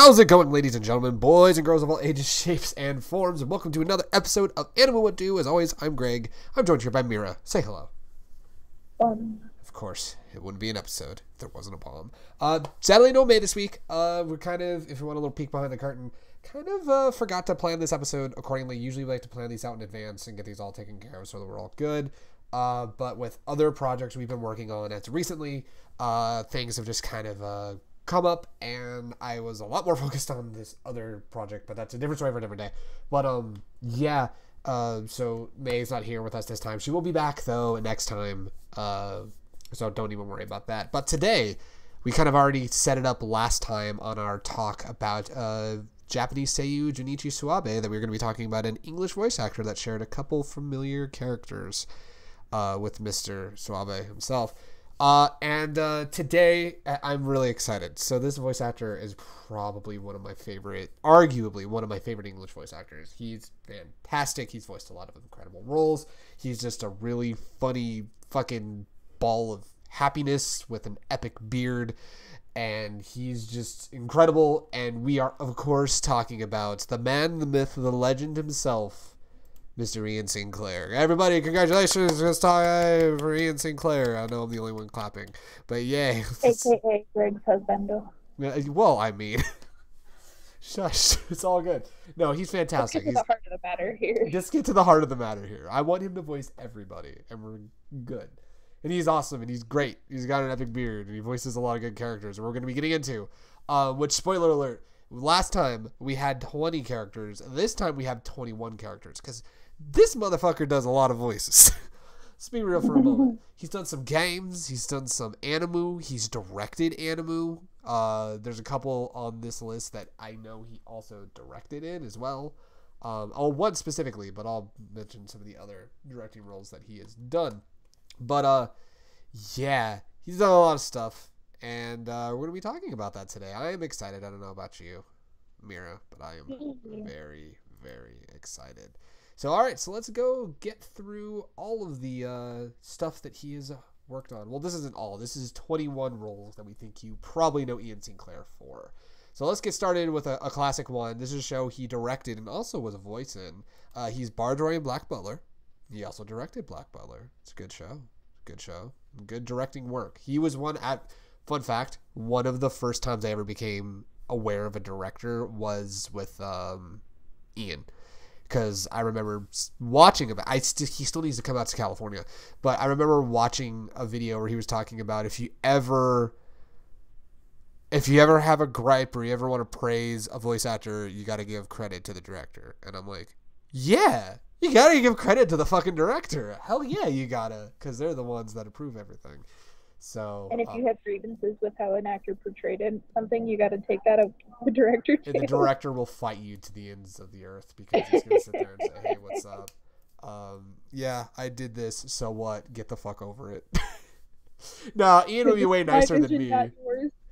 How's it going, ladies and gentlemen, boys and girls of all ages, shapes, and forms, and welcome to another episode of Animu Wut Do. As always, I'm Greg. I'm joined here by Mira. Say hello. Of course, it wouldn't be an episode if there wasn't a bomb. Sadly, no May this week. We're kind of, if you want a little peek behind the curtain, forgot to plan this episode accordingly. Usually we like to plan these out in advance and get these all taken care of so that we're all good. But with other projects we've been working on as recently, things have just kind of come up, and I was a lot more focused on this other project, but that's a different story for a different day. But so May's not here with us this time. She will be back though next time, so don't even worry about that. But today we kind of already set it up last time on our talk about Japanese seiyuu Junichi Suabe, that we were going to be talking about an English voice actor that shared a couple familiar characters with Mr. Suabe himself. Today I'm really excited. So this voice actor is probably arguably one of my favorite English voice actors. He's fantastic. He's voiced a lot of incredible roles. He's just a really funny fucking ball of happiness with an epic beard, and he's just incredible. And we are, of course, talking about the man, the myth, the legend himself, Mr. Ian Sinclair. Everybody, congratulations for Ian Sinclair. I know I'm the only one clapping, but yay. AKA Greg's husband. Well, I mean, shush, it's all good. No, he's fantastic. Let's get to the heart of the matter here. Just get to the heart of the matter here. I want him to voice everybody, and we're good. And he's awesome, and he's great. He's got an epic beard, and he voices a lot of good characters, and we're going to be getting into, which, spoiler alert, last time we had 20 characters. This time we have 21 characters, because this motherfucker does a lot of voices. Let's be real for a moment. He's done some games. He's done some Animu. He's directed Animu. There's a couple on this list that I know he also directed in as well. One specifically, but I'll mention some of the other directing roles that he has done. But, yeah, he's done a lot of stuff. And we're going to be talking about that today. I am excited. I don't know about you, Mira, but I am very, very excited. So, all right, so let's go get through all of the stuff that he has worked on. Well, this isn't all. This is 21 roles that we think you probably know Ian Sinclair for. So let's get started with a classic one. This is a show he directed and also was a voice in. He's Bardroy in Black Butler. He also directed Black Butler. It's a good show. Good show. Good directing work. He was fun fact, one of the first times I ever became aware of a director was with Ian. Because I remember watching about, he still needs to come out to California, but I remember watching a video where he was talking about if you ever have a gripe or you ever want to praise a voice actor, you got to give credit to the director. And I'm like, yeah, you got to give credit to the fucking director. Hell yeah, you gotta, because they're the ones that approve everything. So, and if you have grievances with how an actor portrayed something, you got to take that up to the director too. And the director will fight you to the ends of the earth, because he's going to sit there and say, hey, what's up? Yeah, I did this, so what? Get the fuck over it. No, Ian would be way nicer than me.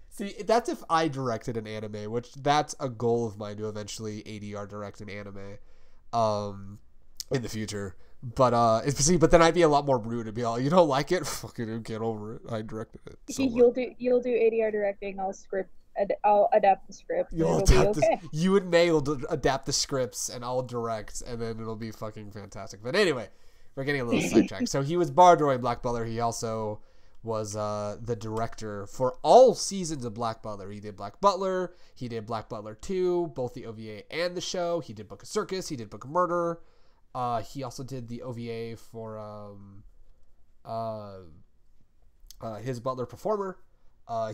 See, that's if I directed an anime, which that's a goal of mine, to eventually ADR direct an anime in the future. But but then I'd be a lot more rude and be all, you don't like it? Fucking get over it. I directed it. So you'll do ADR directing. I'll adapt the script. You and May will adapt the scripts, and I'll direct, and then it'll be fucking fantastic. But anyway, we're getting a little sidetracked. So he was Bardroy in Black Butler. He also was the director for all seasons of Black Butler. He did Black Butler. He did Black Butler 2, both the OVA and the show. He did Book of Circus. He did Book of Murder. He also did the OVA for his Butler Performer.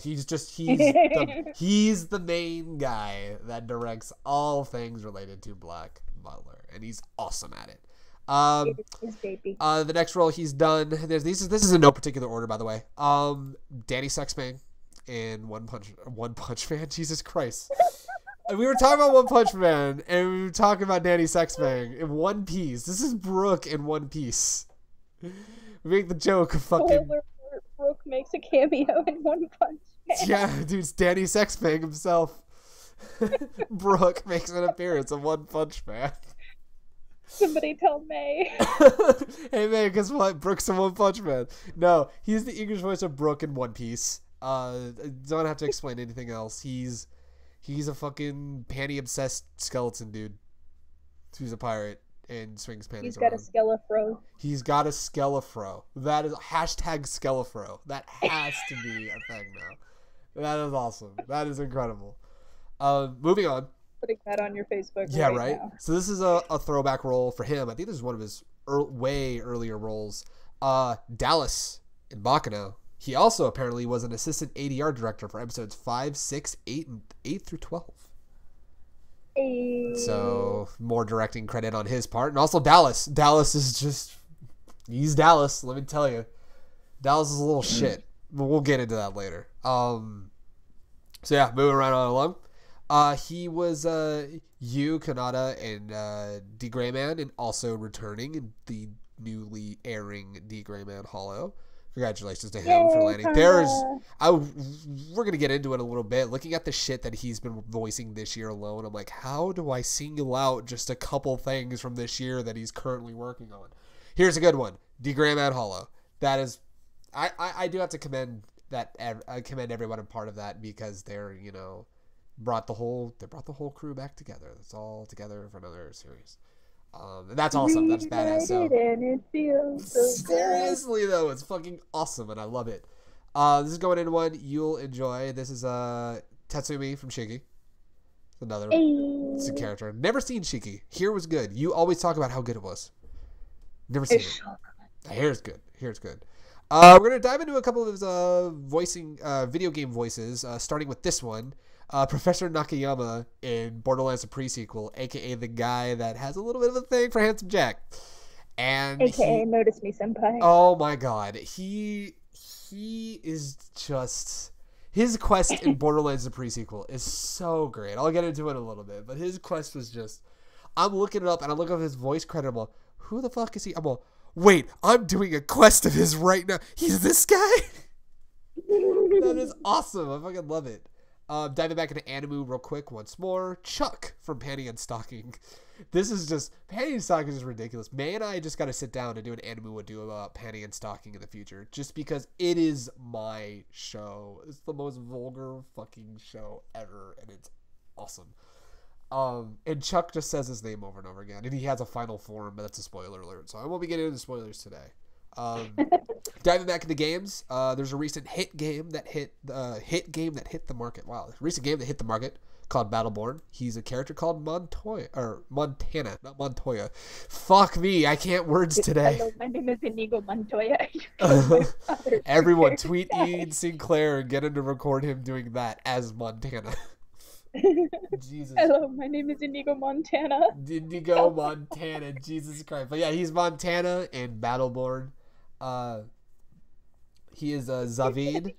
He's the main guy that directs all things related to Black Butler, and he's awesome at it. The next role he's done, this is in no particular order, by the way. Danny Sexbang in One Punch Man. Jesus Christ. We were talking about One Punch Man, and we were talking about Danny Sexbang in One Piece. This is Brooke in One Piece. We make the joke of fucking... Brooke makes a cameo in One Punch Man. Yeah, dude, it's Danny Sexbang himself. Brooke makes an appearance in One Punch Man. Somebody tell May. Hey, May, guess what? Brooke's in One Punch Man. No, he's the English voice of Brooke in One Piece. Don't have to explain anything else. He's He's a fucking panty-obsessed skeleton dude who's a pirate and swings panties around. He's got a skelefro. He's got a skelefro. That is hashtag skelefro. That has to be a thing now. That is awesome. That is incredible. Moving on. Putting that on your Facebook. Yeah, right. Now. So this is a throwback role for him. I think this is one of his way earlier roles. Dallas in Baccano. He also apparently was an assistant ADR director for episodes 5, 6, 8, and 8 through 12. Hey. So more directing credit on his part. And also Dallas. Dallas is just... He's Dallas, let me tell you. Dallas is a little shit. But we'll get into that later. So yeah, moving right on along. He was Yu Kanata and D. Gray Man, and also returning in the newly airing D. Gray Man Hollow. Congratulations to him for landing. We're gonna get into it a little bit. Looking at the shit that he's been voicing this year alone, I'm like, how do I single out just a couple things from this year that he's currently working on? Here's a good one: D. Gray Man Hollow. That is, I do have to commend that. I commend everyone a part of that because they're brought the whole crew back together. It's all together for another series. And that's awesome. That's badass. So seriously though, it's fucking awesome and I love it. This is going into one you'll enjoy. This is Tatsumi from Shiki. Another character. Never seen Shiki. Here was good. You always talk about how good it was. Never seen it. Here's good. Here's good. We're gonna dive into a couple of his voicing video game voices, starting with this one. Professor Nakayama in Borderlands the pre-sequel, aka the guy that has a little bit of a thing for Handsome Jack, and aka Notice Me Senpai. Oh my god, he is just, his quest in Borderlands the pre-sequel is so great. I'll get into it a little bit, but his quest was just, I'm looking it up and I look up his voice credit. I'm like, who the fuck is he? I'm like, wait, I'm doing a quest of his right now. He's this guy. That is awesome. I fucking love it. Diving back into Animu real quick once more. Chuck from Panty and Stocking. This is just... Panty and Stocking is ridiculous. May and I just got to sit down and do an Animu Wut Do about Panty and Stocking in the future. Just because it is my show. It's the most vulgar fucking show ever. And it's awesome. And Chuck just says his name over and over again. And he has a final form, but that's a spoiler alert. So I won't be getting into spoilers today. Diving back into games, there's a recent hit game that hit the market. Wow, a recent game that hit the market called Battleborn. He's a character called Montana, not Montoya. Fuck me, I can't words today. Hello, my name is Inigo Montoya. Everyone tweet Ian Sinclair and get him to record him doing that as Montana. Jesus. Hello, my name is Inigo Montana. Inigo Montana, Jesus Christ. But yeah, he's Montana in Battleborn. He is Zavid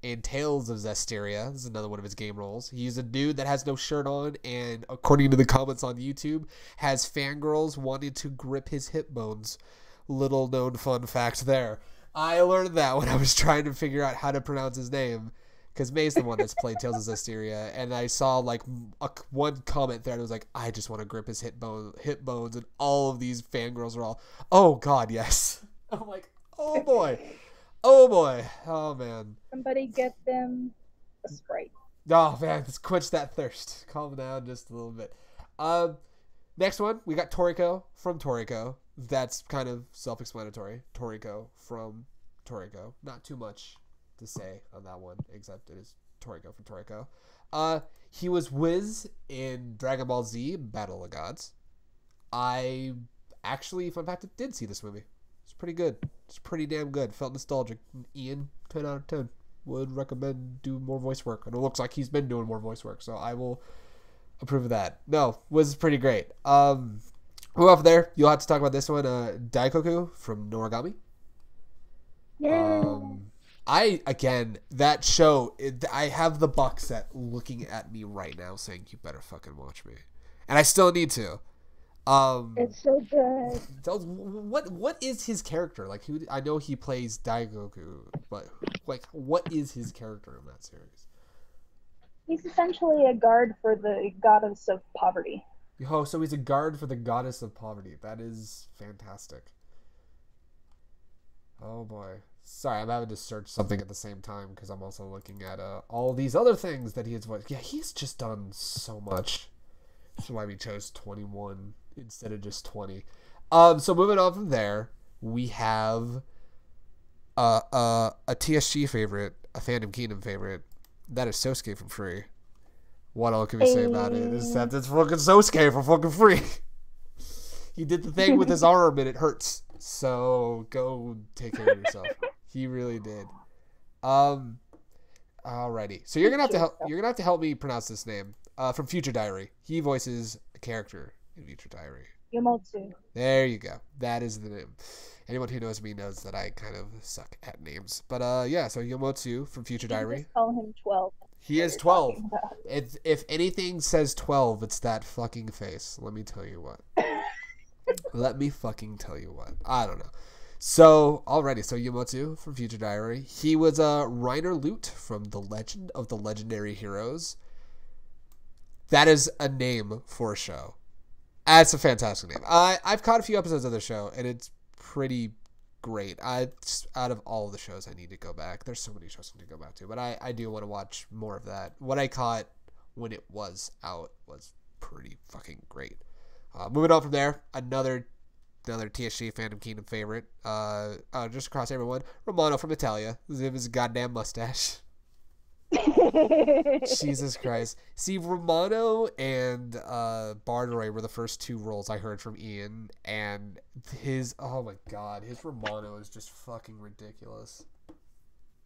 in Tales of Zestiria. This is another one of his game roles. He's a dude that has no shirt on, and according to the comments on YouTube, has fangirls wanting to grip his hip bones. Little known fun fact there. I learned that when I was trying to figure out how to pronounce his name, because May's the one that's played Tales of Zestiria, and I saw like one comment there that was like, I just want to grip his hip bones, and all of these fangirls are all, oh god, yes. I'm like, oh boy. Oh boy. Oh man. Somebody get them a Sprite. Oh man, let's quench that thirst. Calm down just a little bit. Next one, we got Toriko from Toriko. That's kind of self-explanatory. Toriko from Toriko. Not too much to say on that one, except it is Toriko from Toriko. He was Wiz in Dragon Ball Z Battle of Gods. I actually, fun fact, did see this movie. It's pretty good. It's pretty damn good. Felt nostalgic. Ian, 10 out of 10. Would recommend do more voice work. And it looks like he's been doing more voice work, so I will approve of that. No, was pretty great. Who up there? You'll have to talk about this one. Daikoku from Noragami. Yeah. That show, I have the box set looking at me right now saying, you better fucking watch me. And I still need to. It's so good. What is his character? Like, who? I know he plays Daigoku, but like, what is his character in that series? He's essentially a guard for the goddess of poverty. Oh, so he's a guard for the goddess of poverty. That is fantastic. Oh boy, Sorry, I'm having to search something at the same time because I'm also looking at all these other things that he has voiced. Yeah, he's just done so much. That's why we chose 21 instead of just 20. So moving on from there, we have a TSG favorite, a Fandom Kingdom favorite. That is Sousuke from Free. What else can we say about it? Is that it's fucking Sousuke for fucking Free. He did the thing with his arm and it hurts. So go take care of yourself. He really did. Alrighty. So you're gonna have to help me pronounce this name. From Future Diary. He voices a character in Future Diary. Yomotsu. There you go. That is the name. Anyone who knows me knows that I kind of suck at names. But yeah, so Yomotsu from Future Diary. Just call him 12. He is 12. If anything says 12, it's that fucking face. Let me tell you what. Let me fucking tell you what. I don't know. So, already, so Yomotsu from Future Diary. He was Reiner Lute from The Legend of the Legendary Heroes. That is a name for a show. That's a fantastic name. I've caught a few episodes of the show, and it's pretty great. Out of all the shows, I need to go back. There's so many shows I need to go back to, but I do want to watch more of that. What I caught when it was out was pretty fucking great. Moving on from there, another TSG Fandom Kingdom favorite. Just across everyone, Romano from Italia. His goddamn mustache. Jesus Christ. See, Romano and Bardroy were the first two roles I heard from Ian, and oh my god, his Romano is just fucking ridiculous.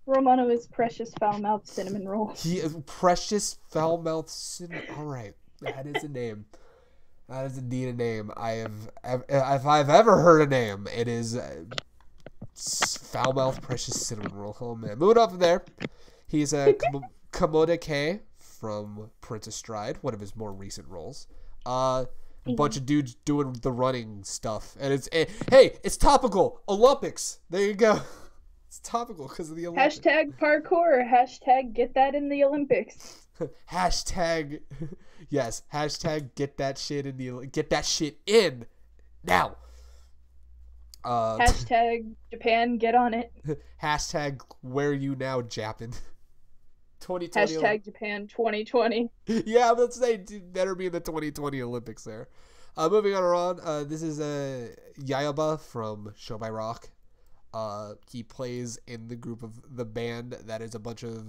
Romano is Precious Foul-Mouthed Cinnamon Roll. He is Precious Foul-Mouthed Cinnamon. Alright, that is a name. That is indeed a name. If I've ever heard a name, it is Foul-Mouthed Precious Cinnamon Roll. Oh man. Moving on from there. He's a Komoda K from Princess Stride, one of his more recent roles. A bunch of dudes doing the running stuff. And it's topical. Olympics. There you go. It's topical because of the Olympics. Hashtag parkour. Hashtag get that in the Olympics. Hashtag, yes. Hashtag get that shit in now. Hashtag Japan get on it. Hashtag where you now Japan. 2020. Hashtag Japan 2020. Yeah, let's say better be in the 2020 Olympics there. Moving on, this is Yayoba from Show by Rock. He plays in the group of the band that is a bunch of...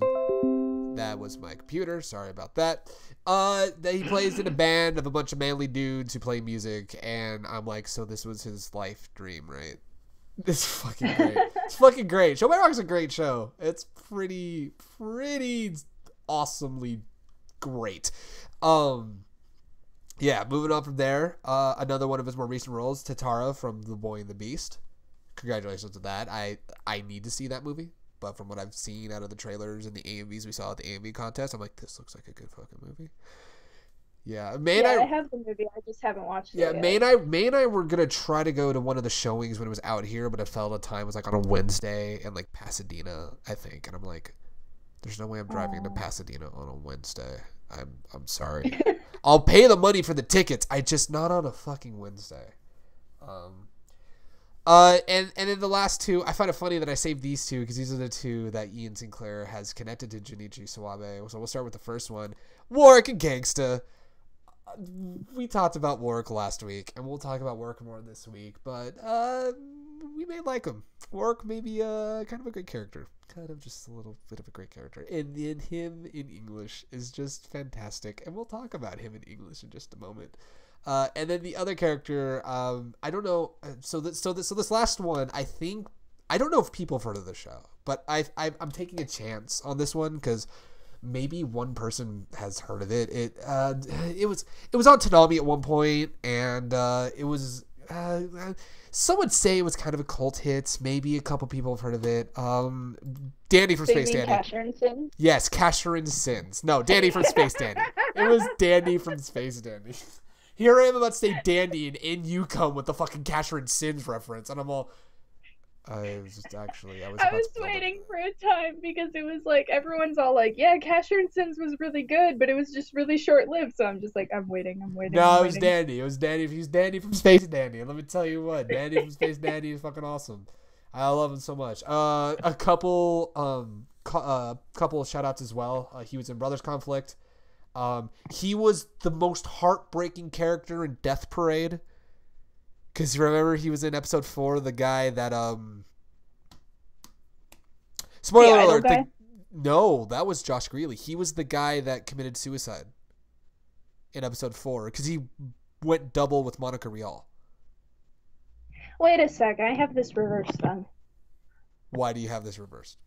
That was my computer. Sorry about that. That he plays in a band of a bunch of manly dudes who play music, and I'm like, so this was his life dream, right? It's fucking great. It's fucking great. Show by Rock's a great show. It's pretty awesomely great. Yeah, moving on from there, another one of his more recent roles, Tatara from The Boy and the Beast. Congratulations to that. I need to see that movie, but from what I've seen out of the trailers and the AMVs we saw at the AMV contest, I'm like, this looks like a good fucking movie. Yeah, I have the movie. I just haven't watched it yet. May and I were gonna try to go to one of the showings when it was out here, but it fell at a time. It was like on a Wednesday in like Pasadena, I think, and I'm like, there's no way I'm driving to Pasadena on a Wednesday. I'm sorry. I'll pay the money for the tickets. I just not on a fucking Wednesday. And then the last two, I find it funny that I saved these two because these are the two that Ian Sinclair has connected to Junichi Sawabe. So we'll start with the first one, Worick and Gangsta. We talked about Worick last week, and we'll talk about Worick more this week, but we may like him. Worick may be kind of a great character. Kind of just a little bit of a great character. And in him in English is just fantastic, and we'll talk about him in English in just a moment. And then the other character, I don't know. So this last one, I don't know if people have heard of the show, but I'm taking a chance on this one because maybe one person has heard of it. It was on Toonami at one point, and it was some would say it was kind of a cult hit. Maybe a couple people have heard of it. Danny from Space Dandy. Casher and Sins? Yes, Casher and Sins. No, Danny from Space Dandy. It was Dandy from Space Dandy. Here I am about to say Dandy, and in you come with the fucking Casher and Sins reference, and I'm all... I was waiting for a time because it was like everyone's all like, yeah, Casher and Sins was really good, but it was just really short lived. So I'm just like, I'm waiting. No, it was Dandy. It was Dandy. He's Dandy from Space Dandy. And let me tell you what, Dandy from Space Dandy is fucking awesome. I love him so much. A couple couple shout outs as well. He was in Brothers Conflict. He was the most heartbreaking character in Death Parade. Because you remember he was in episode 4, the guy that spoiler alert. No, that was Josh Greeley. He was the guy that committed suicide in episode 4 because he went double with Monica Rial. Wait a sec, I have this reversed then. Why do you have this reversed?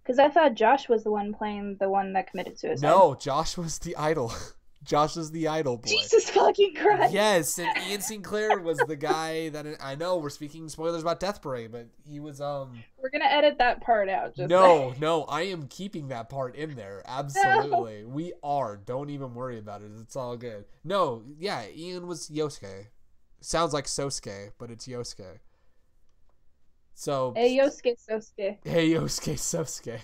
Because I thought Josh was the one playing the one that committed suicide. No, Josh was the idol. Josh was the idol boy. Jesus fucking Christ. Yes, and Ian Sinclair was the guy that I know we're speaking spoilers about Death Parade, but he was We're gonna edit that part out. No, I am keeping that part in there. Absolutely. No. We are. Don't even worry about it. It's all good. No, yeah, Ian was Yosuke. Sounds like Sousuke, but it's Yosuke. So Hey Yosuke Sousuke. Hey Yosuke Sousuke.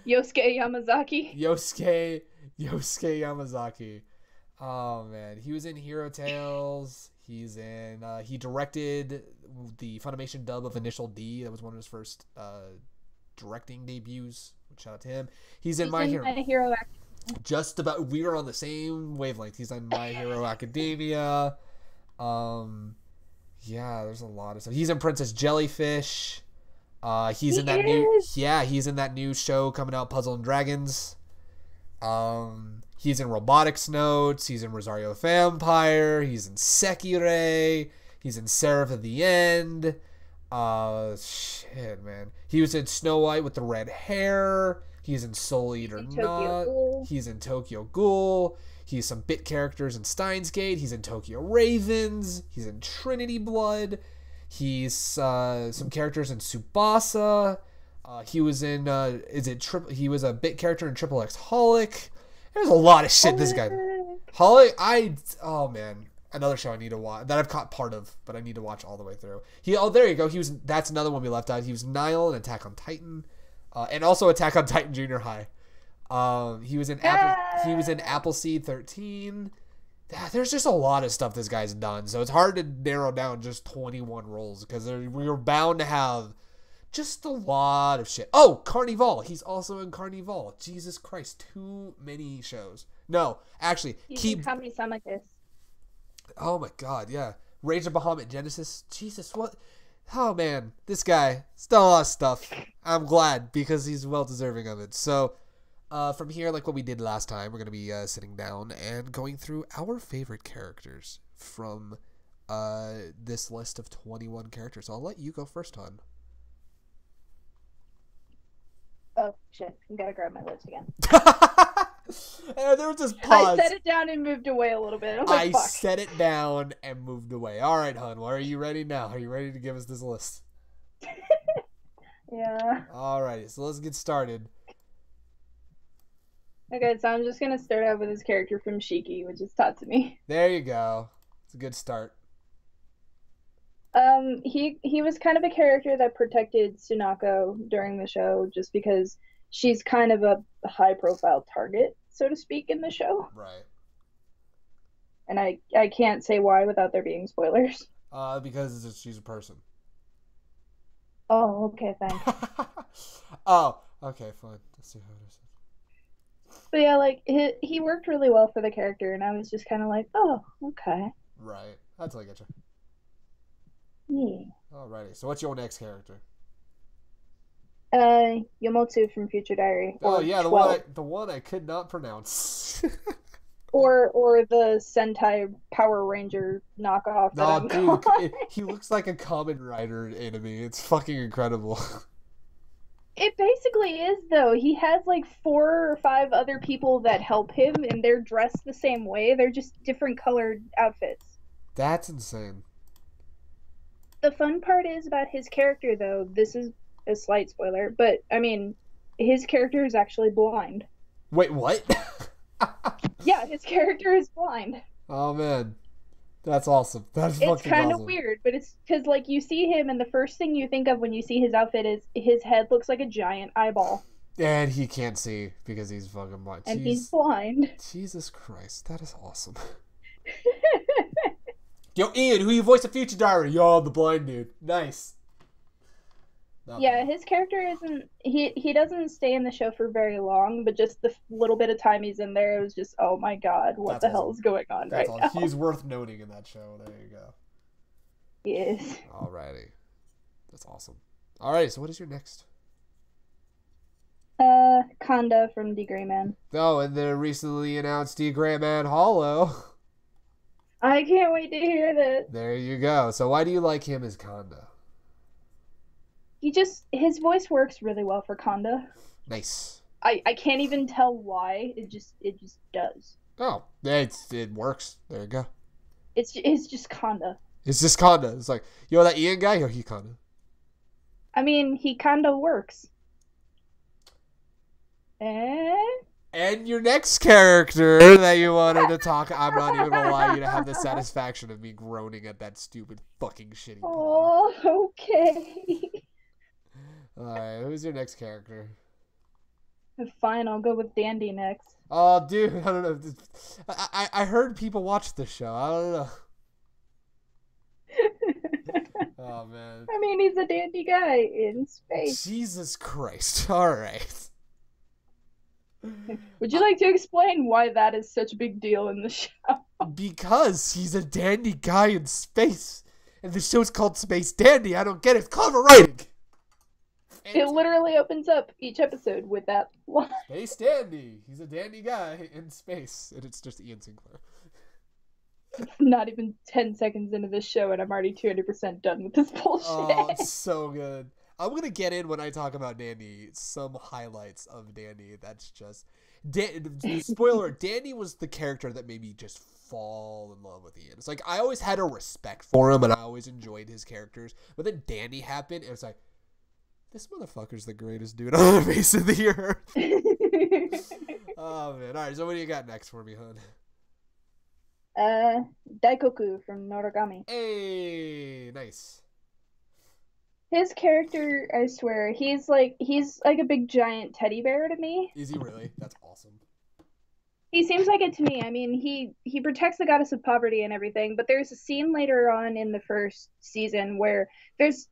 Yosuke Yamazaki. Yosuke Yamazaki. Oh man, he was in Hero Tales. He's in. He directed the Funimation dub of Initial D. That was one of his first directing debuts. Shout out to him. He's in My Hero. Just about. We were on the same wavelength. He's on My Hero Academia. Yeah, there's a lot of stuff. He's in Princess Jellyfish. He's in that new show coming out, Puzzle and Dragons. He's in Robotics Notes. He's in Rosario Vampire. He's in Sekirei. He's in Seraph of the End. Shit, man. He was in Snow White with the red hair. He's in Soul Eater Not. He's in Tokyo Ghoul. He's some bit characters in Steins Gate. He's in Tokyo Ravens. He's in Trinity Blood. He's some characters in Tsubasa. He was in he was a bit character in Triple X Holic. There's a lot of shit this guy. Holic, oh man, another show I need to watch that I've caught part of, but I need to watch all the way through. There you go. That's another one we left out. He was Nile in Attack on Titan, and also Attack on Titan Junior High. He was in Appleseed 13. There's just a lot of stuff this guy's done, so it's hard to narrow down just 21 roles because we were bound to have just a lot of shit. Oh, Carnival. He's also in Carnival. Jesus Christ, too many shows. No, actually, oh my god, yeah. Rage of Bahamut Genesis. Jesus, what? Oh man, this guy still a lot of stuff. I'm glad because he's well deserving of it. So. From here, like what we did last time, we're going to be sitting down and going through our favorite characters from this list of 21 characters. I'll let you go first, hon. Oh, shit. I gotta grab my lips again. There was this pause. I set it down and moved away a little bit. I set it down and moved away. All right, hon. Well, are you ready now? Are you ready to give us this list? Yeah. All right, so let's get started. Okay, so I'm just gonna start out with his character from Shiki, which is Tatsumi. There you go. It's a good start. He was kind of a character that protected Tsunako during the show, just because she's kind of a high-profile target, so to speak, in the show. Right. And I can't say why without there being spoilers. Because she's a person. Oh, okay, thanks. Oh, okay, fine. Let's see how it is. But yeah, like, he worked really well for the character, and I was just kind of like, oh, okay. Right. That's what I get you. Yeah. Alrighty. So what's your next character? Yomotsu from Future Diary. Oh yeah, the one I could not pronounce. or the Sentai Power Ranger knockoff. No, dude, he looks like a Kamen Rider anime. It's fucking incredible. It basically is, though. He has like 4 or 5 other people that help him, and they're dressed the same way. They're just different colored outfits. That's insane. The fun part is about his character, though. This is a slight spoiler, but I mean, his character is actually blind. Wait, what? Yeah, his character is blind. Oh man, that's awesome. That's fucking awesome. It's kind of weird, but it's because like you see him, and the first thing you think of when you see his outfit is his head looks like a giant eyeball. And he can't see because he's fucking blind. And he's blind. Jesus Christ, that is awesome. Yo, Ian, who you voice the Future Diary? Yo, the blind dude. Nice. Yeah, his character isn't he doesn't stay in the show for very long, but just the little bit of time he's in there, it was just, oh my god, what That's the awesome. hell is going on That's right awesome. now? He's worth noting in that show. There you go. He is. Alrighty. That's awesome. Alright, so what is your next? Kanda from D Gray Man. Oh, and the recently announced D Gray Man Hollow. I can't wait to hear this. There you go. So why do you like him as Kanda? His voice works really well for Kanda. Nice. I can't even tell why. It just does. Oh, it works. There you go. It's just Kanda. It's just Kanda. It's like, you know that Ian guy? Yo, he Kanda. I mean, he Kanda works. And your next character that you wanted to talk, I'm not even gonna lie, you to have the satisfaction of me groaning at that stupid fucking shitty pun. Oh, okay. Alright, who's your next character? Fine, I'll go with Dandy next. Oh, dude, I don't know. I heard people watch this show. I don't know. Oh, man. I mean, he's a dandy guy in space. Jesus Christ. Alright. Would you like to explain why that is such a big deal in the show? Because he's a dandy guy in space. And the show's called Space Dandy. I don't get it. It's clever writing. It literally opens up each episode with that line. Space Dandy. He's a dandy guy in space. And it's just Ian Sinclair. Not even 10 seconds into this show, and I'm already 200% done with this bullshit. Oh, it's so good. I'm going to get in when I talk about Dandy some highlights of Dandy. That's just... spoiler, Dandy was the character that made me just fall in love with Ian. It's like, I always had a respect for him, and I always enjoyed his characters. But then Dandy happened, and it's like, this motherfucker's the greatest dude on the face of the earth. Oh, man. All right, so what do you got next for me, hon? Daikoku from Noragami. Hey, nice. His character, I swear, he's like a big giant teddy bear to me. Is he really? That's awesome. He seems like it to me. I mean, he protects the goddess of poverty and everything, but there's a scene later on in the first season where there's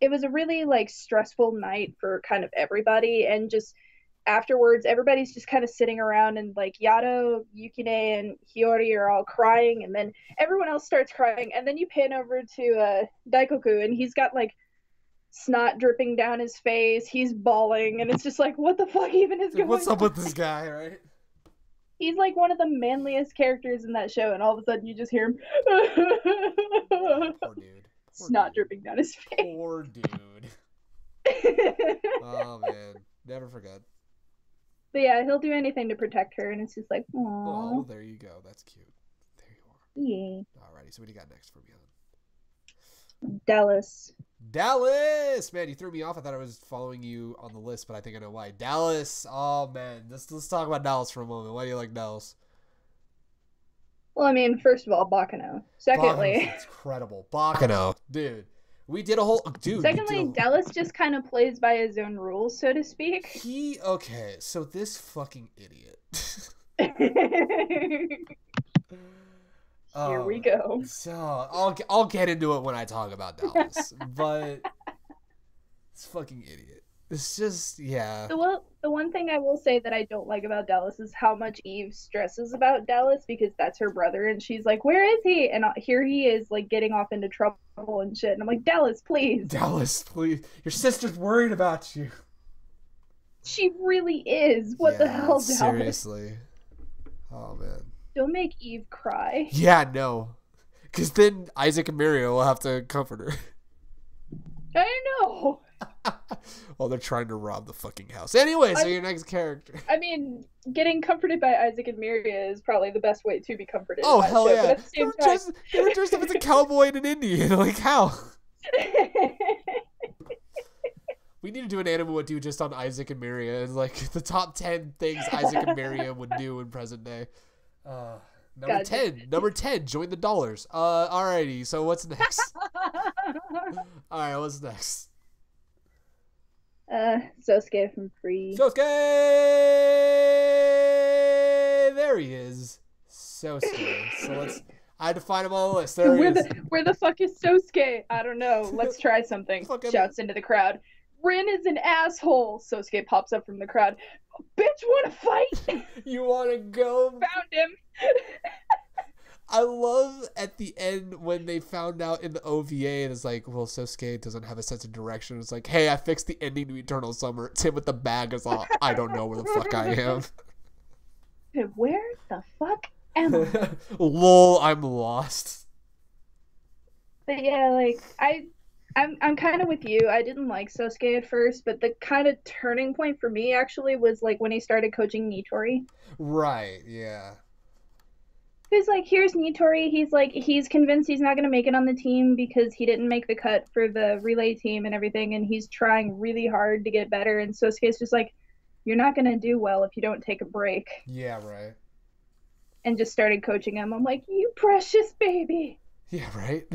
it was a really like stressful night for kind of everybody, and just afterwards everybody's just kind of sitting around, and like Yato, Yukine, and Hiyori are all crying, and then everyone else starts crying, and then you pan over to Daikoku, and he's got like snot dripping down his face, he's bawling, and it's just like, what the fuck even is going on? What's up with this guy, right? He's like one of the manliest characters in that show, and all of a sudden you just hear him Poor dude. snot dripping down his face. Poor dude. Oh man, never forget. But yeah, he'll do anything to protect her, and it's just like, Oh, aww. there you go. That's cute. There you are. Yeah. Alrighty, so what do you got next for me, hon? Dallas. Dallas! Man, you threw me off. I thought I was following you on the list, but I think I know why. Dallas! Oh, man. Let's talk about Dallas for a moment. Why do you like Dallas? Well, I mean, first of all, Bakano. Secondly... It's incredible. Bakano. Dude. We did a whole... Dude. Secondly, Dallas just kind of plays by his own rules, so to speak. Okay, so this fucking idiot. Here we go. So I'll get into it when I talk about Dallas, but it's fucking idiot. It's just yeah. The one thing I will say that I don't like about Dallas is how much Eve stresses about Dallas, because that's her brother, and she's like, "Where is he?" And here he is, like getting off into trouble and shit. And I'm like, "Dallas, please." Dallas, please. Your sister's worried about you. She really is. What the hell, Dallas? Seriously. Oh man. Don't make Eve cry. Yeah, no. Because then Isaac and Mira will have to comfort her. I know. Well, they're trying to rob the fucking house. Anyway, so your next character. I mean, getting comforted by Isaac and Mira is probably the best way to be comforted. Oh, hell show, yeah. But at the same time... They were dressed up as a cowboy and an Indian. Like, how? We need to do an Animu Wut Do just on Isaac and Mira. And, like, the top 10 things Isaac and Mira would do in present day. Number 10, join the dollars. Alrighty, so what's next? Alright, what's next? Sousuke from Free. Sousuke! There he is. Sousuke. So I had to find him on the list. There he is. Where the fuck is Sousuke? I don't know. Let's try something. Shouts into the crowd. Rin is an asshole. Sosuke pops up from the crowd. Bitch, wanna fight? You want to go? Found him. I love at the end when they found out in the OVA, and it's like, well, Sosuke doesn't have a sense of direction. It's like, hey, I fixed the ending to Eternal Summer. It's him with the bag. It's all, I don't know where the fuck I am. Where the fuck am I? Lol, I'm lost. But yeah, like I'm kind of with you. I didn't like Sosuke at first, but the kind of turning point for me actually was like when he started coaching Nitori. Right, yeah. Because like here's Nitori, he's convinced he's not gonna make it on the team because he didn't make the cut for the relay team and everything, and he's trying really hard to get better. And Sosuke's just like, you're not gonna do well if you don't take a break. Yeah, right. And just started coaching him. I'm like, you precious baby. Yeah, right.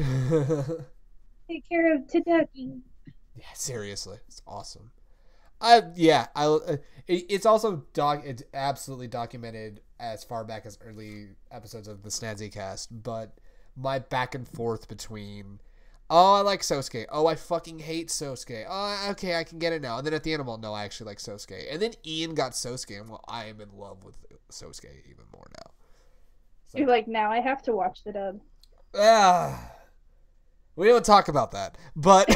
Take care of Tadaki. Yeah, seriously, it's awesome. It's also it's absolutely documented as far back as early episodes of the Snazzy Cast, but my back and forth between, oh, I like Sosuke, oh, I fucking hate Sosuke, oh, okay, I can get it now, and then at the end, well, no, I actually like Sosuke, and then Ian got Sosuke, and well, I am in love with Sosuke even more now. You're like, now I have to watch the dub. We don't talk about that, but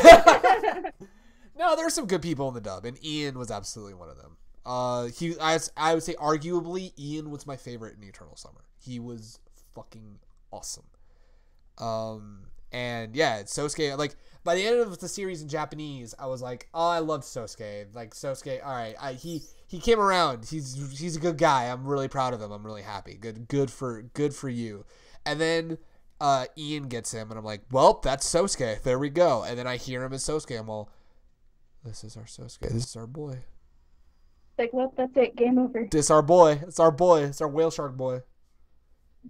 no, there are some good people in the dub, and Ian was absolutely one of them. I would say arguably Ian was my favorite in Eternal Summer. He was fucking awesome. And yeah, Sosuke, like by the end of the series in Japanese, I was like, oh, I loved Sosuke. Like Sosuke, all right, he came around. He's a good guy. I'm really proud of him. I'm really happy. Good for you. And then Ian gets him, and I'm like, well, that's Sosuke. There we go. And then I hear him as Sosuke. I'm all, this is our Sosuke. This is our boy. Like, well, that's it. Game over. This our boy. It's our boy. It's our whale shark boy.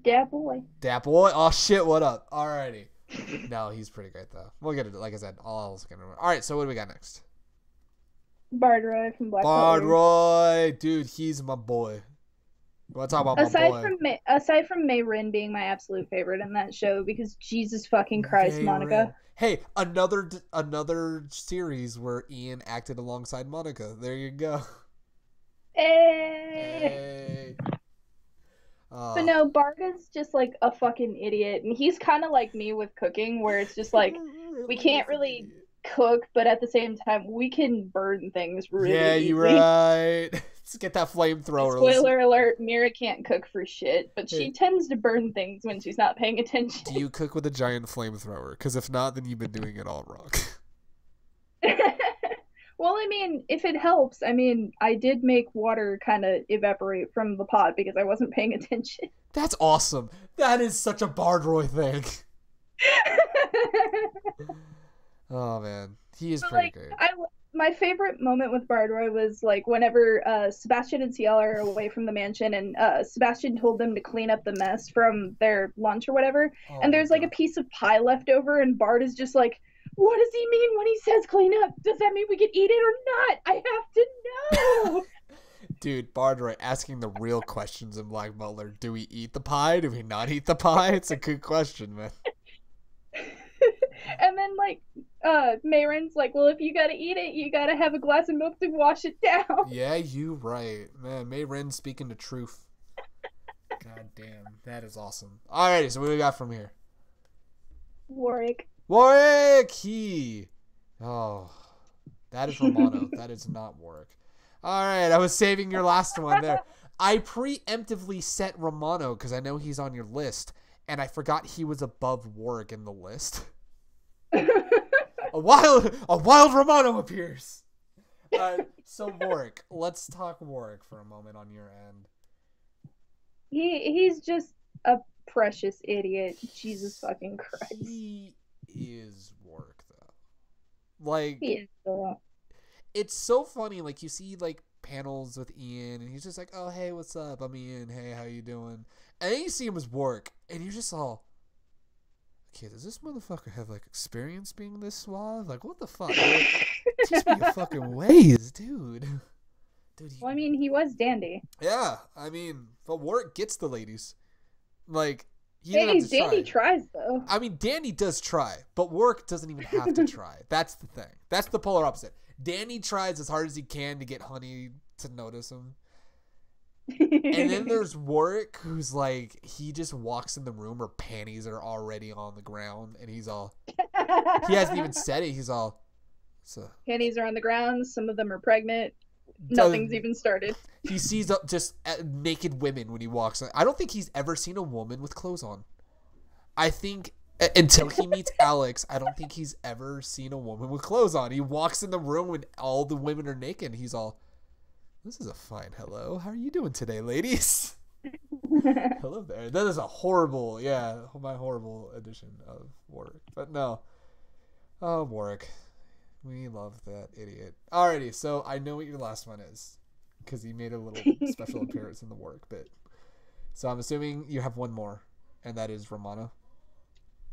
Dat boy. Dat boy. Oh shit! What up? Alrighty. No, he's pretty great though. We'll get it. Like I said, all else can remember. All right. So what do we got next? Bardroy from Black Butler. Bardroy, dude, he's my boy. You want to talk about my boy? Aside from Mei Rin being my absolute favorite in that show, because Jesus fucking Christ, Mei Monica. Rin. Hey, another series where Ian acted alongside Monica. There you go. Hey. But no, Barga's just like a fucking idiot, and he's kind of like me with cooking, where it's just like we can't really cook, but at the same time we can burn things really easily. You're right. Let's get that flamethrower. Spoiler alert, Mira can't cook for shit, but she tends to burn things when she's not paying attention. Do you cook with a giant flamethrower? Because if not, then you've been doing it all wrong. Well, I mean, if it helps, I mean, I did make water kind of evaporate from the pot because I wasn't paying attention. That's awesome. That is such a Bardroy thing. Oh, man. He is pretty great. My favorite moment with Bardroy was, like, whenever Sebastian and Ciel are away from the mansion, and Sebastian told them to clean up the mess from their lunch or whatever, and there's, like, a piece of pie left over, and Bard is just like, what does he mean when he says clean up? Does that mean we can eat it or not? I have to know. Dude, Bardroy asking the real questions in Black Butler. Do we eat the pie? Do we not eat the pie? It's a good question, man. And then, like, Mayron's like, well, if you gotta eat it, you gotta have a glass of milk to wash it down. Yeah, you right. Man, Mayron speaking the truth. God damn, that is awesome. Alrighty, so what do we got from here? Worick. Worick! Oh, that is Romano. That is not Worick. Alright, I was saving your last one there. I preemptively set Romano because I know he's on your list, and I forgot he was above Worick in the list. A wild Romano appears. So Worick, let's talk Worick for a moment on your end. He's just a precious idiot. Jesus fucking Christ. He is Worick though. Like he is so... It's so funny. Like you see like panels with Ian, and he's just like, "Oh hey, what's up? I'm Ian. Hey, how you doing?" And then you see him as Worick, and you're just all, okay, does this motherfucker have like experience being this suave? Like, what the fuck? Teach me your fucking ways, dude. Well, I mean, he was dandy. Yeah, I mean, but Worick gets the ladies. Like, Dandy tries though. I mean, Dandy does try, but Worick doesn't even have to try. That's the thing. That's the polar opposite. Danny tries as hard as he can to get Honey to notice him. And then there's Worick, who's like, he just walks in the room, her panties are already on the ground, and he's all, he hasn't even said it, he's all, panties are on the ground, some of them are pregnant, nothing's even started. He sees just naked women when he walks in. I don't think he's ever seen a woman with clothes on. I think, until he meets Alex, I don't think he's ever seen a woman with clothes on. He walks in the room when all the women are naked, and he's all, this is a fine hello. How are you doing today, ladies? Hello there. That is a horrible, my horrible edition of Worick. But no. Oh, Worick. We love that idiot. Alrighty, so I know what your last one is. Because he made a little special appearance in the Worick bit. So I'm assuming you have one more. And that is Romano.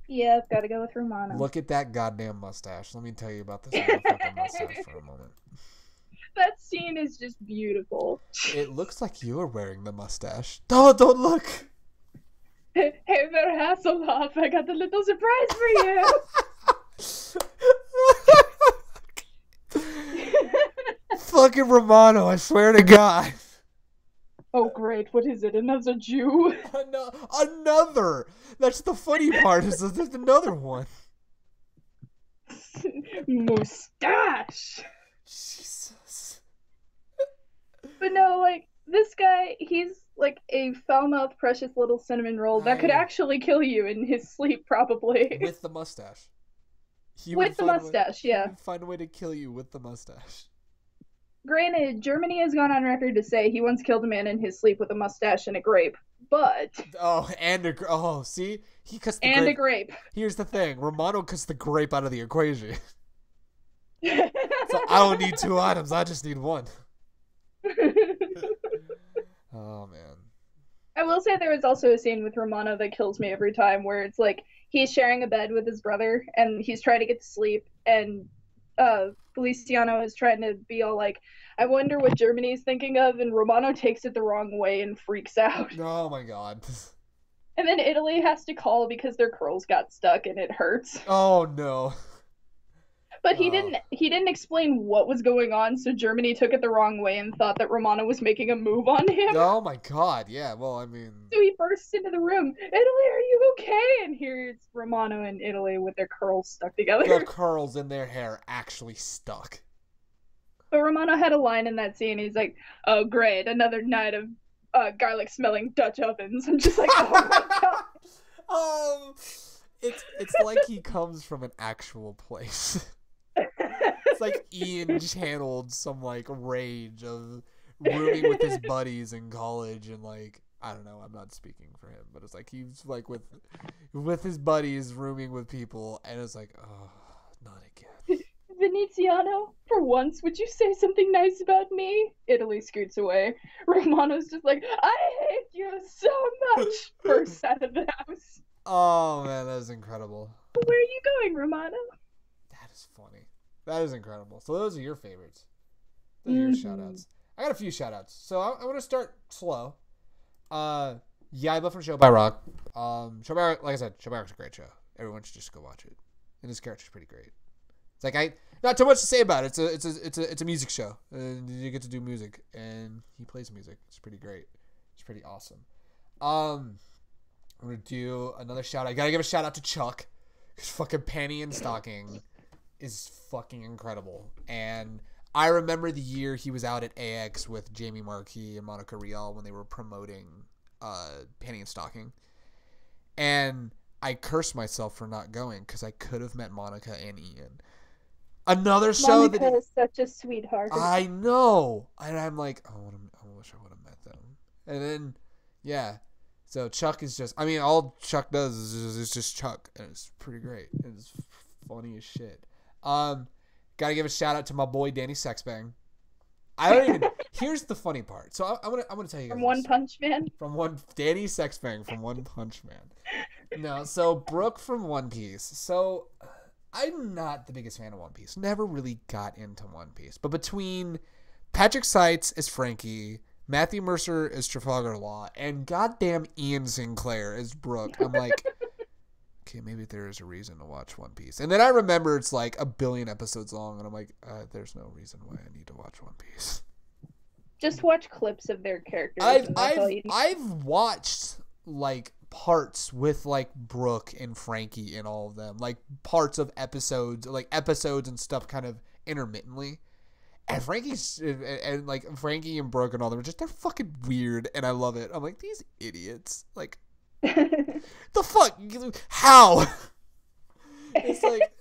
Yeah, I've got to go with Romano. Look at that goddamn mustache. Let me tell you about this motherfucking mustache for a moment. That scene is just beautiful. It looks like you are wearing the mustache. Oh, don't look. Hey there, Hasselhoff. I got a little surprise for you. Fucking Romano, I swear to God. Oh, great. What is it? Another Jew? Another. That's the funny part, is that there's another one. Mustache. Jesus. But no, like, this guy, he's like a foul-mouthed, precious little cinnamon roll that could actually kill you in his sleep, probably. With the mustache. With the mustache, yeah. He would find a way to kill you with the mustache. Granted, Germany has gone on record to say he once killed a man in his sleep with a mustache and a grape, but... See? He cuts the grape. And grape. a grape. Here's the thing. Romano cuts the grape out of the equation. So I don't need two items. I just need one. Oh, man. I will say there was also a scene with Romano that kills me every time, where it's like he's sharing a bed with his brother and he's trying to get to sleep, and Feliciano is trying to be all like, I wonder what Germany's thinking of, and Romano takes it the wrong way and freaks out. Oh my God. And then Italy has to call because their curls got stuck and it hurts. Oh no. But he didn't explain what was going on, so Germany took it the wrong way and thought that Romano was making a move on him. Oh my God, yeah, well, I mean... So he bursts into the room, Italy, are you okay? And here it's Romano and Italy with their curls stuck together. The curls in their hair actually stuck. But Romano had a line in that scene, he's like, oh great, another night of garlic-smelling Dutch ovens. I'm just like, oh my God. It's like he comes from an actual place. It's like Ian channeled some like rage of rooming with his buddies in college, and like, I don't know, I'm not speaking for him, but it's like he's like with his buddies rooming with people, and it's like, oh, not again. Veneziano, for once, would you say something nice about me? Italy scoots away. Romano's just like, I hate you so much. Bursts out of the house. Oh man, that is incredible. Where are you going, Romano? That is funny. That is incredible. So those are your favorites. Those are your shout-outs. I got a few shout-outs. So I want to start slow. Yaiba from Show by Rock. Show by Rock, like I said, Show by Rock's a great show. Everyone should just go watch it. And his character's pretty great. It's like not too much to say about it. It's a music show. And you get to do music, and he plays music. It's pretty great. It's pretty awesome. I'm gonna do another shout out. I gotta give a shout out to Chuck. His fucking panty and stocking is fucking incredible. And I remember the year he was out at AX with Jamie Marquis and Monica Rial when they were promoting Panty and Stocking. And I cursed myself for not going because I could have met Monica and Ian. Another show Monica is such a sweetheart. I know. And I'm like, I wish I would have met them. And then, yeah. So Chuck is just, I mean, all Chuck does is just Chuck. And it's pretty great. It's funny as shit. Gotta give a shout out to my boy Danny Sexbang. I don't even. Here's the funny part. So I'm gonna tell you guys from One Punch Man. Danny Sexbang from One Punch Man. No, so Brooke from One Piece. So I'm not the biggest fan of One Piece. Never really got into One Piece. But between Patrick Seitz as Frankie, Matthew Mercer as Trafalgar Law, and goddamn Ian Sinclair as Brooke, I'm like, okay, maybe there is a reason to watch One Piece. And then I remember it's like 1 billion episodes long, and I'm like, there's no reason why I need to watch One Piece. Just watch clips of their characters. I've watched like parts with like Brooke and Frankie and all of them, like parts of episodes and stuff kind of intermittently. And Frankie and Brooke and all them, they're fucking weird, and I love it. I'm like, these idiots, like, the fuck, how? It's like,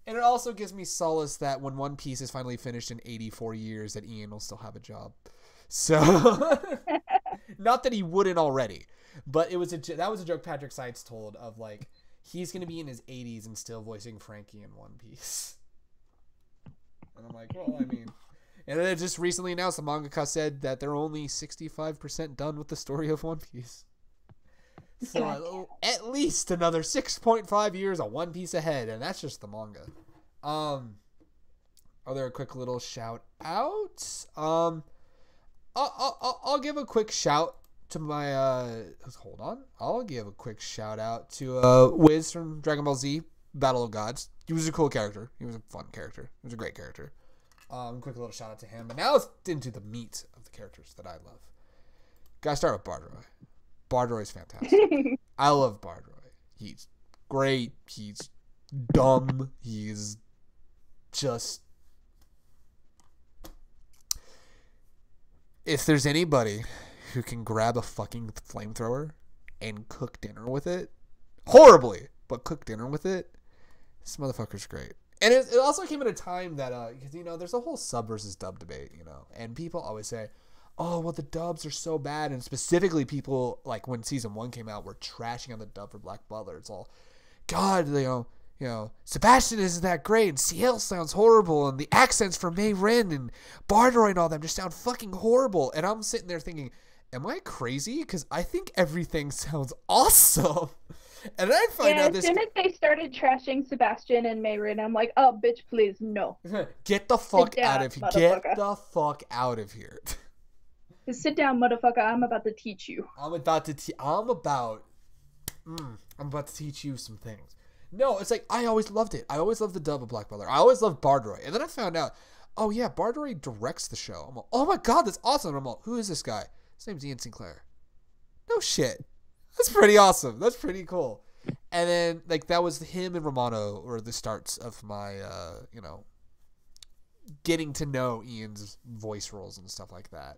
and it also gives me solace that when One Piece is finally finished in 84 years, that Ian will still have a job. So, not that he wouldn't already, but that was a joke Patrick Seitz told of like, he's gonna be in his 80s and still voicing Frankie in One Piece. And I'm like, well, I mean. And then it just recently announced, the mangaka said that they're only 65% done with the story of One Piece. So at least another 6.5 years of One Piece ahead, and that's just the manga. Other quick little shout out. I'll give a quick shout to my hold on. I'll give a quick shout out to Wiz from Dragon Ball Z Battle of Gods. He was a cool character. He was a fun character. He was a great character. Quick little shout out to him. But now it's into the meat of the characters that I love. Gotta start with Bardroy. Bardroy's fantastic. I love Bardroy. He's great. He's dumb. He's just... If there's anybody who can grab a fucking flamethrower and cook dinner with it, horribly, but cook dinner with it, this motherfucker's great. And it also came at a time that, because, you know, there's a whole sub versus dub debate, you know, and people always say, oh, well, the dubs are so bad, and specifically people, like, when season 1 came out, were trashing on the dub for Black Butler. It's all, God, you know, Sebastian isn't that great, and Ciel sounds horrible, and the accents for Mei Rin and Bardroy and all them just sound fucking horrible. And I'm sitting there thinking, am I crazy? Because I think everything sounds awesome. And then I find out this... as soon as they started trashing Sebastian and Mei Rin, I'm like, oh, bitch, please, no. Get the fuck out of here. Get the fuck out of here. Just sit down, motherfucker. I'm about to teach you. I'm about to teach you some things. No, it's like, I always loved it. I always loved the dub of Black Butler. I always loved Bardroy. And then I found out, oh yeah, Bardroy directs the show. I'm like, oh my God, that's awesome. I'm like, who is this guy? His name's Ian Sinclair. No shit. That's pretty awesome. That's pretty cool. And then, like, that was him and Romano were the starts of my, you know, getting to know Ian's voice roles and stuff like that.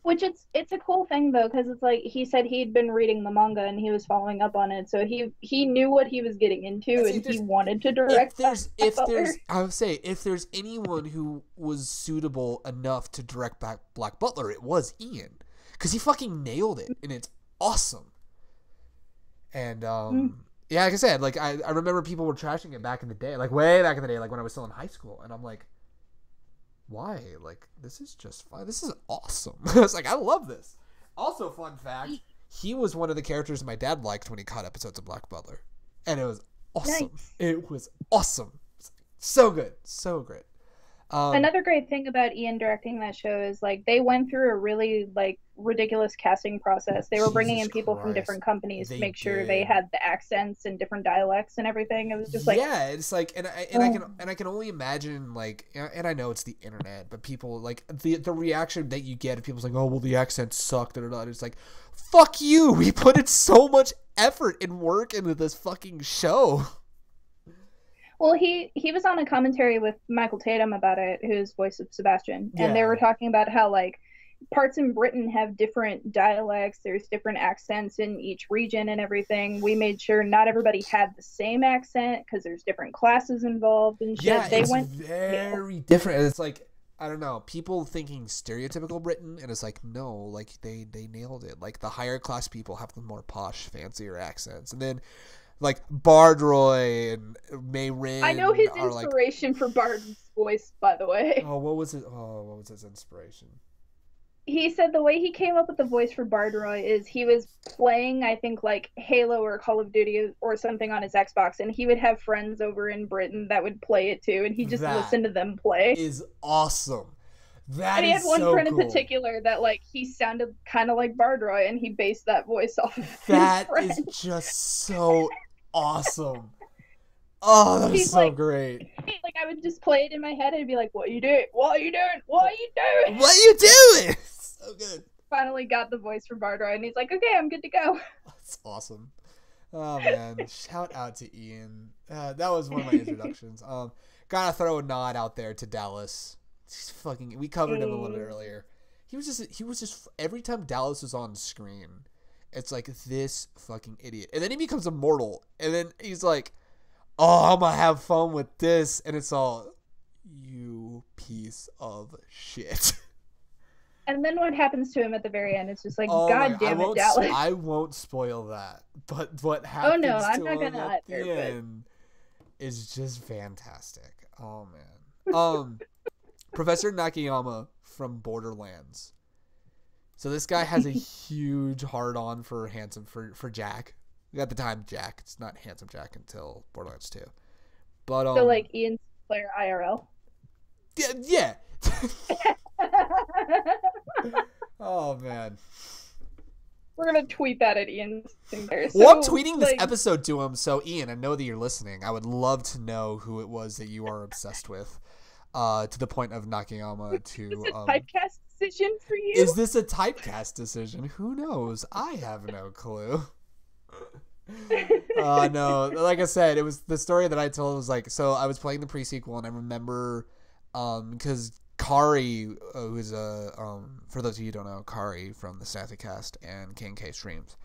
Which it's a cool thing though, because it's like he said he'd been reading the manga and he was following up on it, so he knew what he was getting into, and he wanted to direct. I would say if there's anyone who was suitable enough to direct Black Butler, it was Ian, because he fucking nailed it, and it's awesome. And yeah, like I said, like I remember people were trashing it back in the day, like way back in the day, like when I was still in high school, and I'm like, why? Like, this is just fine. This is awesome. I was like, I love this. Also, fun fact, he was one of the characters my dad liked when he caught episodes of Black Butler. And it was awesome. Nice. It was awesome. So good. So great. Another great thing about Ian directing that show is, like, they went through a really, like, ridiculous casting process. They were bringing in people from different companies to make sure they had the accents and different dialects and everything. It was just like, yeah, it's like, I can only imagine, like, and I know it's the internet, but people, like, the reaction that you get if people's like, oh, well, the accents suck, it's like, fuck you, we put in so much effort and work into this fucking show. Well, he was on a commentary with Michael Tatum about it, who's voice of Sebastian, and they were talking about how, like, parts in Britain have different dialects, there's different accents in each region and everything. We made sure not everybody had the same accent because there's different classes involved and shit. Yeah, it's very different. And it's like, I don't know, people thinking stereotypical Britain, and it's like, no, like, they nailed it. Like, the higher class people have the more posh, fancier accents. And then, like, Bardroy and Mei Rin. I know his inspiration for Bard's voice, by the way. Oh, what was it? Oh, what was his inspiration? He said the way he came up with the voice for Bardroy is he was playing, I think, like, Halo or Call of Duty or something on his Xbox, and he would have friends over in Britain that would play it too, and he just listened to them play. Is awesome. And he had one friend in particular that, like, he sounded kind of like Bardroy, and he based that voice off of his friend. That is just so awesome. Oh, that was He's so like, great. like I would just play it in my head and be like, "What are you doing? What are you doing? What are you doing?" What are you doing? So good. Finally got the voice from Bardroy, and he's like, "Okay, I'm good to go." That's awesome. Oh man, shout out to Ian. That was one of my introductions. Gotta throw a nod out there to Dallas. He's fucking. We covered him a little bit earlier. He was just every time Dallas was on screen, it's like this fucking idiot, and then he becomes immortal, and then he's like, "Oh, I'm gonna have fun with this," and it's all, "You piece of shit." And then what happens to him at the very end? It's just like, Oh God damn it, Dallas. I won't spoil that, but what happens Oh no, I'm to not him gonna at either, the but... end is just fantastic. Oh man. Professor Nakayama from Borderlands. So this guy has a huge hard-on for Jack. At the time, Jack. It's not Handsome Jack until Borderlands 2. But So like Ian Sinclair IRL. Yeah. Oh man. We're gonna tweet that at Ian Sinclair. So, well, I'm tweeting this like, episode to him, so Ian, I know that you're listening. I would love to know who it was that you are obsessed with. To the point of Nakayama to... Is it a typecast decision for you? Is this a typecast decision? Who knows? I have no clue. No, like I said, it was the story that I told was like, so I was playing the pre-sequel and I remember, because Kari, who's for those of you who don't know, Kari from the Sassy and K&K streams,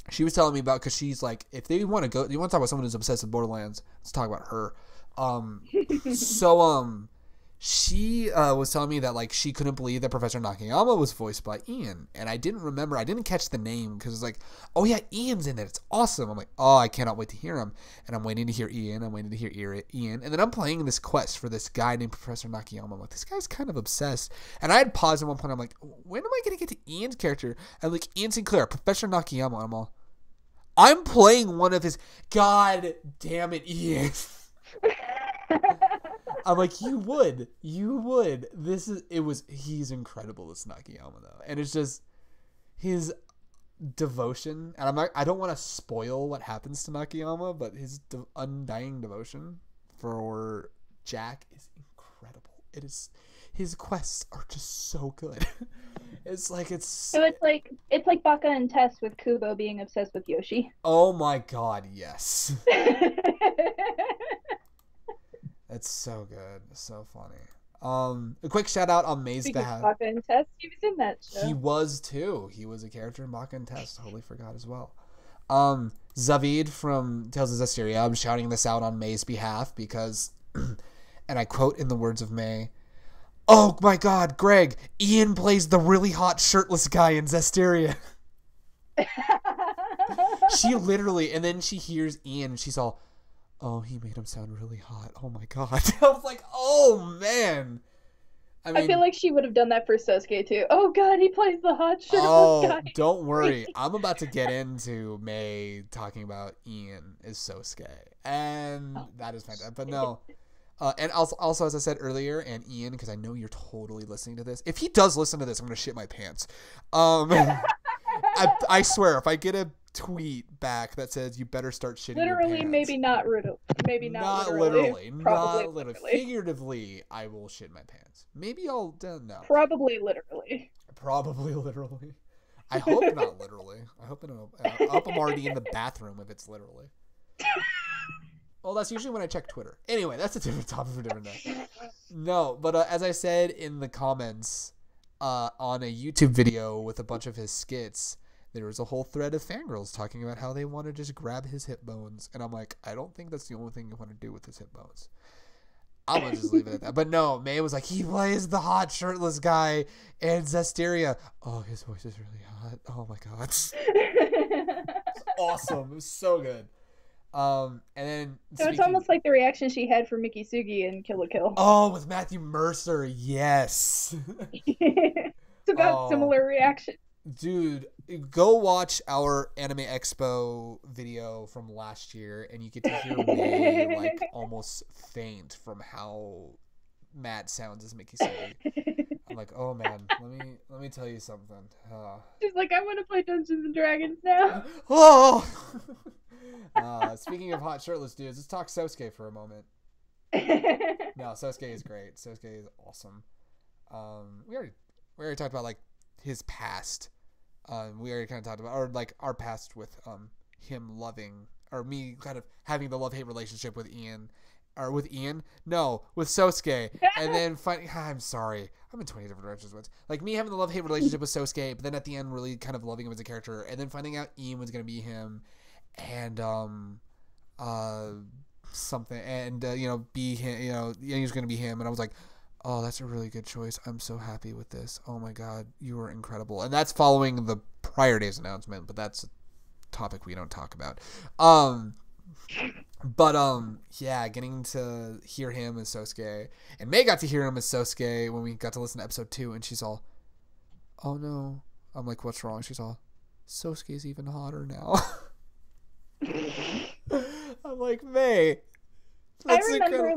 she was telling me about, because she's like, if they want to you want to talk about someone who's obsessed with Borderlands, let's talk about her. She was telling me that like she couldn't believe that Professor Nakayama was voiced by Ian, and I didn't catch the name because it's like, oh yeah, Ian's in it, it's awesome. I'm like, oh, I cannot wait to hear him, and I'm waiting to hear Ian. Ian, and then I'm playing this quest for this guy named Professor Nakayama. I'm like, this guy's kind of obsessed, and I had paused at one point. I'm like, when am I gonna get to Ian's character? And like Ian Sinclair, Professor Nakayama. I'm playing one of his. God damn it, Ian. I'm like, you would. He's incredible, this Nakayama though. And it's just his devotion. And I don't want to spoil what happens to Nakayama, but his undying devotion for Jack is incredible. His quests are just so good. So it's like Baka and Tess with Kubo being obsessed with Yoshi. Oh my god, yes. It's so good. So funny. A quick shout out on May's behalf. Baka and Tess, he was in that show. He was too. He was a character in Baka and Tess. Totally forgot as well. Zavid from Tales of Zestiria. I'm shouting this out on May's behalf because, and I quote in the words of May, "Oh my god, Greg, Ian plays the really hot shirtless guy in Zestiria." She literally, and then she hears Ian and she's all, "Oh, he made him sound really hot. Oh my god." I was like, oh man. I feel like she would have done that for Sousuke too. Oh god, he plays the hot shirtless guy. Don't worry. I'm about to get into May talking about Ian is Sousuke. And that is fantastic. But no. And also, as I said earlier, and Ian, because I know you're totally listening to this. If he does listen to this, I'm going to shit my pants. I swear, if I get a tweet back that says you better start shitting literally, your pants. Maybe not literally. Not literally. Figuratively, I will shit my pants. Maybe I'll no. Probably literally. I hope not literally. I hope I'm already in the bathroom if it's literally. Well, that's usually when I check Twitter. Anyway, that's a different topic for a different day. No, but as I said in the comments on a YouTube video with a bunch of his skits, there was a whole thread of fangirls talking about how they want to just grab his hip bones. And I'm like, I don't think that's the only thing you want to do with his hip bones. I'm going to just leave it at that. But no, May was like, he plays the hot shirtless guy in Zestiria. Oh, his voice is really hot. Oh my God. It's awesome. It was so good. And then so it's almost like the reaction she had for Mickey Sugi in Kill la Kill. Oh, with Matthew Mercer, yes. It's about similar reaction. Dude, go watch our Anime Expo video from last year, and you get to hear May like almost faint from how Matt sounds as Mickey Sugi. I'm like, oh man, let me tell you something. She's like, I want to play Dungeons and Dragons now. Oh. Speaking of hot shirtless dudes, let's talk Sousuke for a moment. No, Sousuke is great. Sousuke is awesome. We already talked about like his past. We already kind of talked about, or like our past with him loving, or me kind of having the love-hate relationship with Ian, or with Ian. No, with Sousuke, and then finding. I'm sorry, I'm in 20 different directions once. Like me having the love-hate relationship with Sousuke, but then at the end really kind of loving him as a character, and then finding out Ian was gonna be him, and something, and be him. He was gonna be him, and I was like, oh, that's a really good choice. I'm so happy with this. Oh my god, you were incredible. And that's following the prior day's announcement, but that's a topic we don't talk about. Yeah, getting to hear him as Sousuke, and May got to hear him as Sousuke when we got to listen to episode 2, and she's all, oh no. I'm like, what's wrong? She's all, Sousuke's even hotter now. I'm like, May. I remember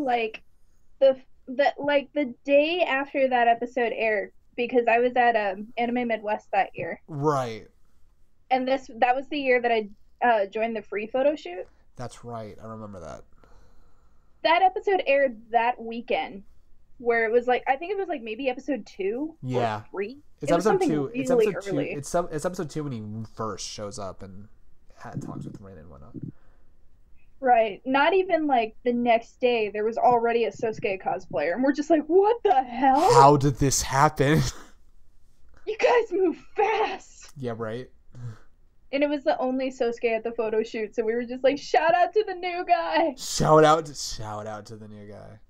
the day after that episode aired, because I was at Anime Midwest that year. Right. And that was the year that I joined the free photo shoot. That's right. I remember that. That episode aired that weekend, where it was like, I think it was like maybe episode 2 or 3. It's episode 2. Really it's episode early. 2. It's episode 2 when he first shows up and talks with Rin and whatnot. Right. Not even like the next day, there was already a Sousuke cosplayer, and we're just like, what the hell? How did this happen? You guys move fast. Yeah, right. And it was the only Sousuke at the photo shoot, so we were just like, shout out to the new guy. Shout out to the new guy.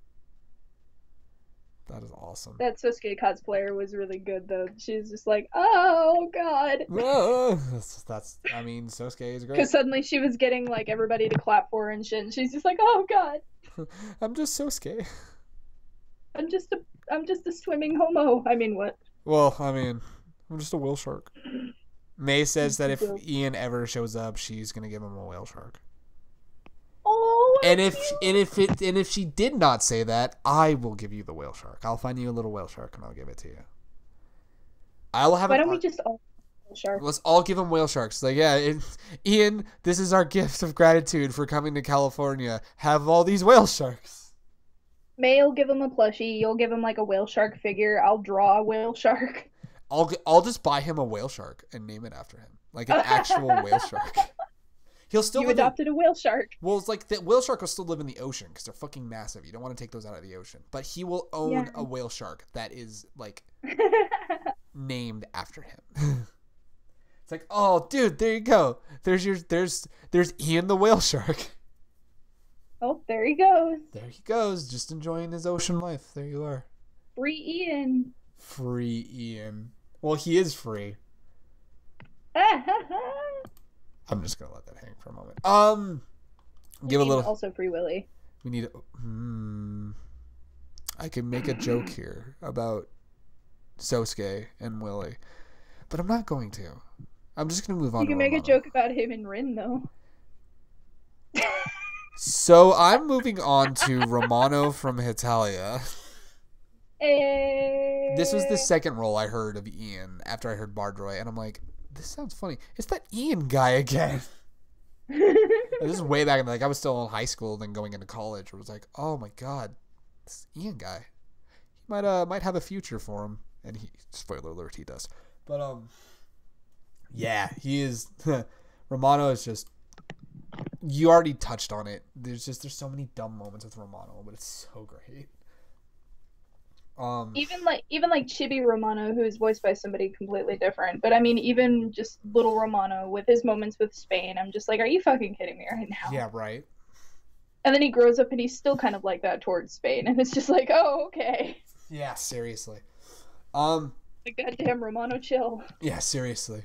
That is awesome. That Sousuke cosplayer was really good, though. She's just like, oh god. Sousuke is great. Because suddenly she was getting like everybody to clap for her and shit, and she's just like, oh god. I'm just Sousuke. I'm just a swimming homo. I mean, what? Well, I'm just a whale shark. May says that if Ian ever shows up, she's gonna give him a whale shark. Oh. And if she did not say that, I will give you the whale shark. I'll find you a little whale shark and I'll give it to you. Why don't we just all whale shark? Let's all give him whale sharks. Like, yeah, Ian, this is our gift of gratitude for coming to California. Have all these whale sharks. May will give him a plushie. You'll give him like a whale shark figure. I'll draw a whale shark. I'll just buy him a whale shark and name it after him, like an actual whale shark. He'll still adopted a whale shark. Well, it's like the whale shark will still live in the ocean because they're fucking massive. You don't want to take those out of the ocean, but he will own a whale shark that is like named after him. It's like, oh, dude, there you go. There's Ian the whale shark. Oh, there he goes. There he goes, just enjoying his ocean life. There you are. Free Ian. Free Ian. Well, he is free. I'm just gonna let that hang for a moment. Give a little. Also, Free Willy. We need. I can make a joke here about Sousuke and Willy, but I'm not going to. I'm just gonna move on. You can make a joke about him and Rin, though. So I'm moving on to Romano from Hetalia. This was the second role I heard of Ian after I heard Bardroy, and I'm like, this sounds funny. It's that Ian guy again. This is way back in I was still in high school, then going into college. It was like, oh my god, this Ian guy. He might have a future for him, and spoiler alert, he does. But yeah, he is. Romano is just. You already touched on it. There's so many dumb moments with Romano, but it's so great. Even like Chibi Romano, who is voiced by somebody completely different. But I mean, even just little Romano with his moments with Spain, I'm just like, are you fucking kidding me right now? Yeah, right. And then he grows up and he's still kind of like that towards Spain, and it's just like, oh, okay. Yeah, seriously. The goddamn Romano chill. Yeah, seriously.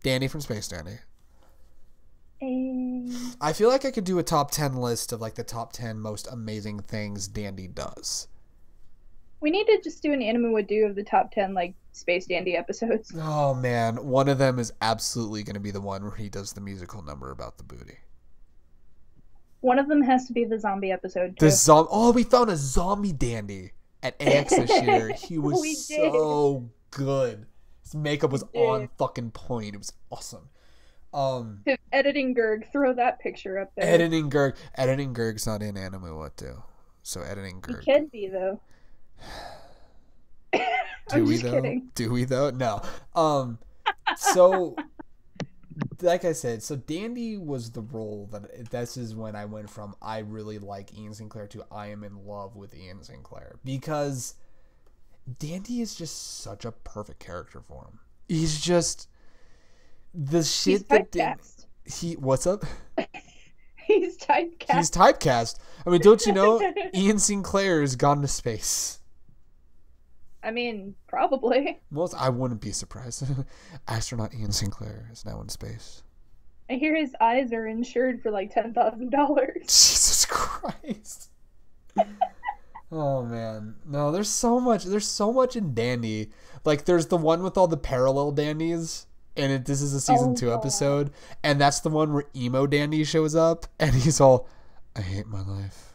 Danny from Space Dandy. I feel like I could do a top 10 list of like the top 10 most amazing things Dandy does. We need to just do an Animu Wut Do of the top 10 like Space Dandy episodes. Oh man, one of them is absolutely going to be the one where he does the musical number about the booty. One of them has to be the zombie episode too. We found a zombie Dandy at AX this year. He was so good. His makeup was on fucking point. It was awesome. If editing Gerg, throw that picture up there. Editing Gerg's not in Animu Wut Do, so editing He Gerg. can be though. Do we though? Kidding. Do we though? No. So, like I said, so Dandy was the role that this is when I went from I really like Ian Sinclair to I am in love with Ian Sinclair, because Dandy is just such a perfect character for him. He's just the shit that what's up? He's typecast. He's typecast. I mean, don't you know Ian Sinclair has gone to space? I mean, probably. Well, I wouldn't be surprised. Astronaut Ian Sinclair is now in space. I hear his eyes are insured for like $10,000. Jesus Christ. Oh man. No, there's so much in Dandy. Like, there's the one with all the parallel Dandies, and this is a season 2 episode, and that's the one where emo Dandy shows up, and he's all, I hate my life.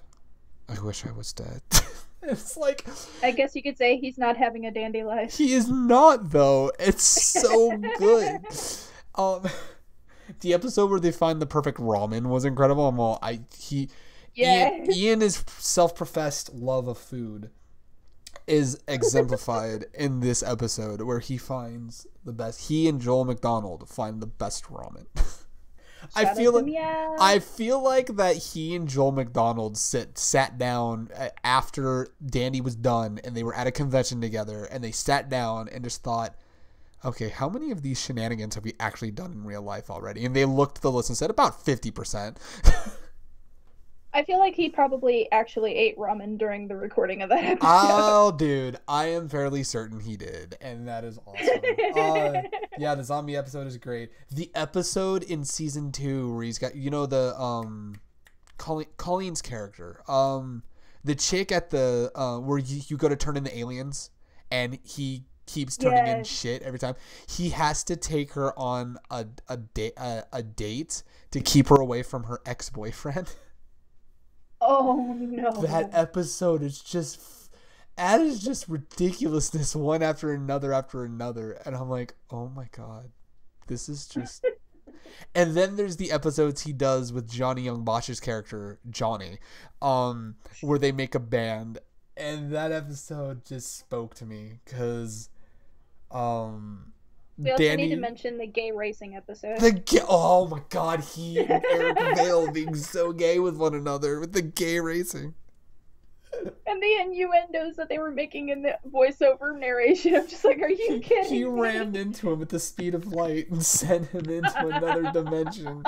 I wish I was dead. It's like, I guess you could say he's not having a dandy life. He is not, though. It's so good. The episode where they find the perfect ramen was incredible. Ian is self-professed love of food is exemplified in this episode, where he finds the best. He and Joel McDonald find the best ramen. I feel like that he and Joel McDonald sat down after Dandy was done, and they were at a convention together, and they sat down and just thought, okay, how many of these shenanigans have we actually done in real life already? And they looked at the list and said about 50%. I feel like he probably actually ate ramen during the recording of that episode. Oh, dude, I am fairly certain he did, and that is awesome. Yeah, the zombie episode is great. The episode in season 2 where he's got, the Colleen's character, the chick at the where you go to turn into aliens, and he keeps turning in shit every time. He has to take her on a date to keep her away from her ex-boyfriend. Oh no! That episode is just ridiculousness, one after another, and I'm like, oh my god, this is just. And then there's the episodes he does with Johnny Young Bosch's character Johnny, where they make a band, and that episode just spoke to me because, we also need to mention the gay racing episode. Oh my god, he and Eric Vale being so gay with one another with the gay racing. And the innuendos that they were making in the voiceover narration. I'm just like, are you kidding He me? rammed into him at the speed of light and sent him into another dimension.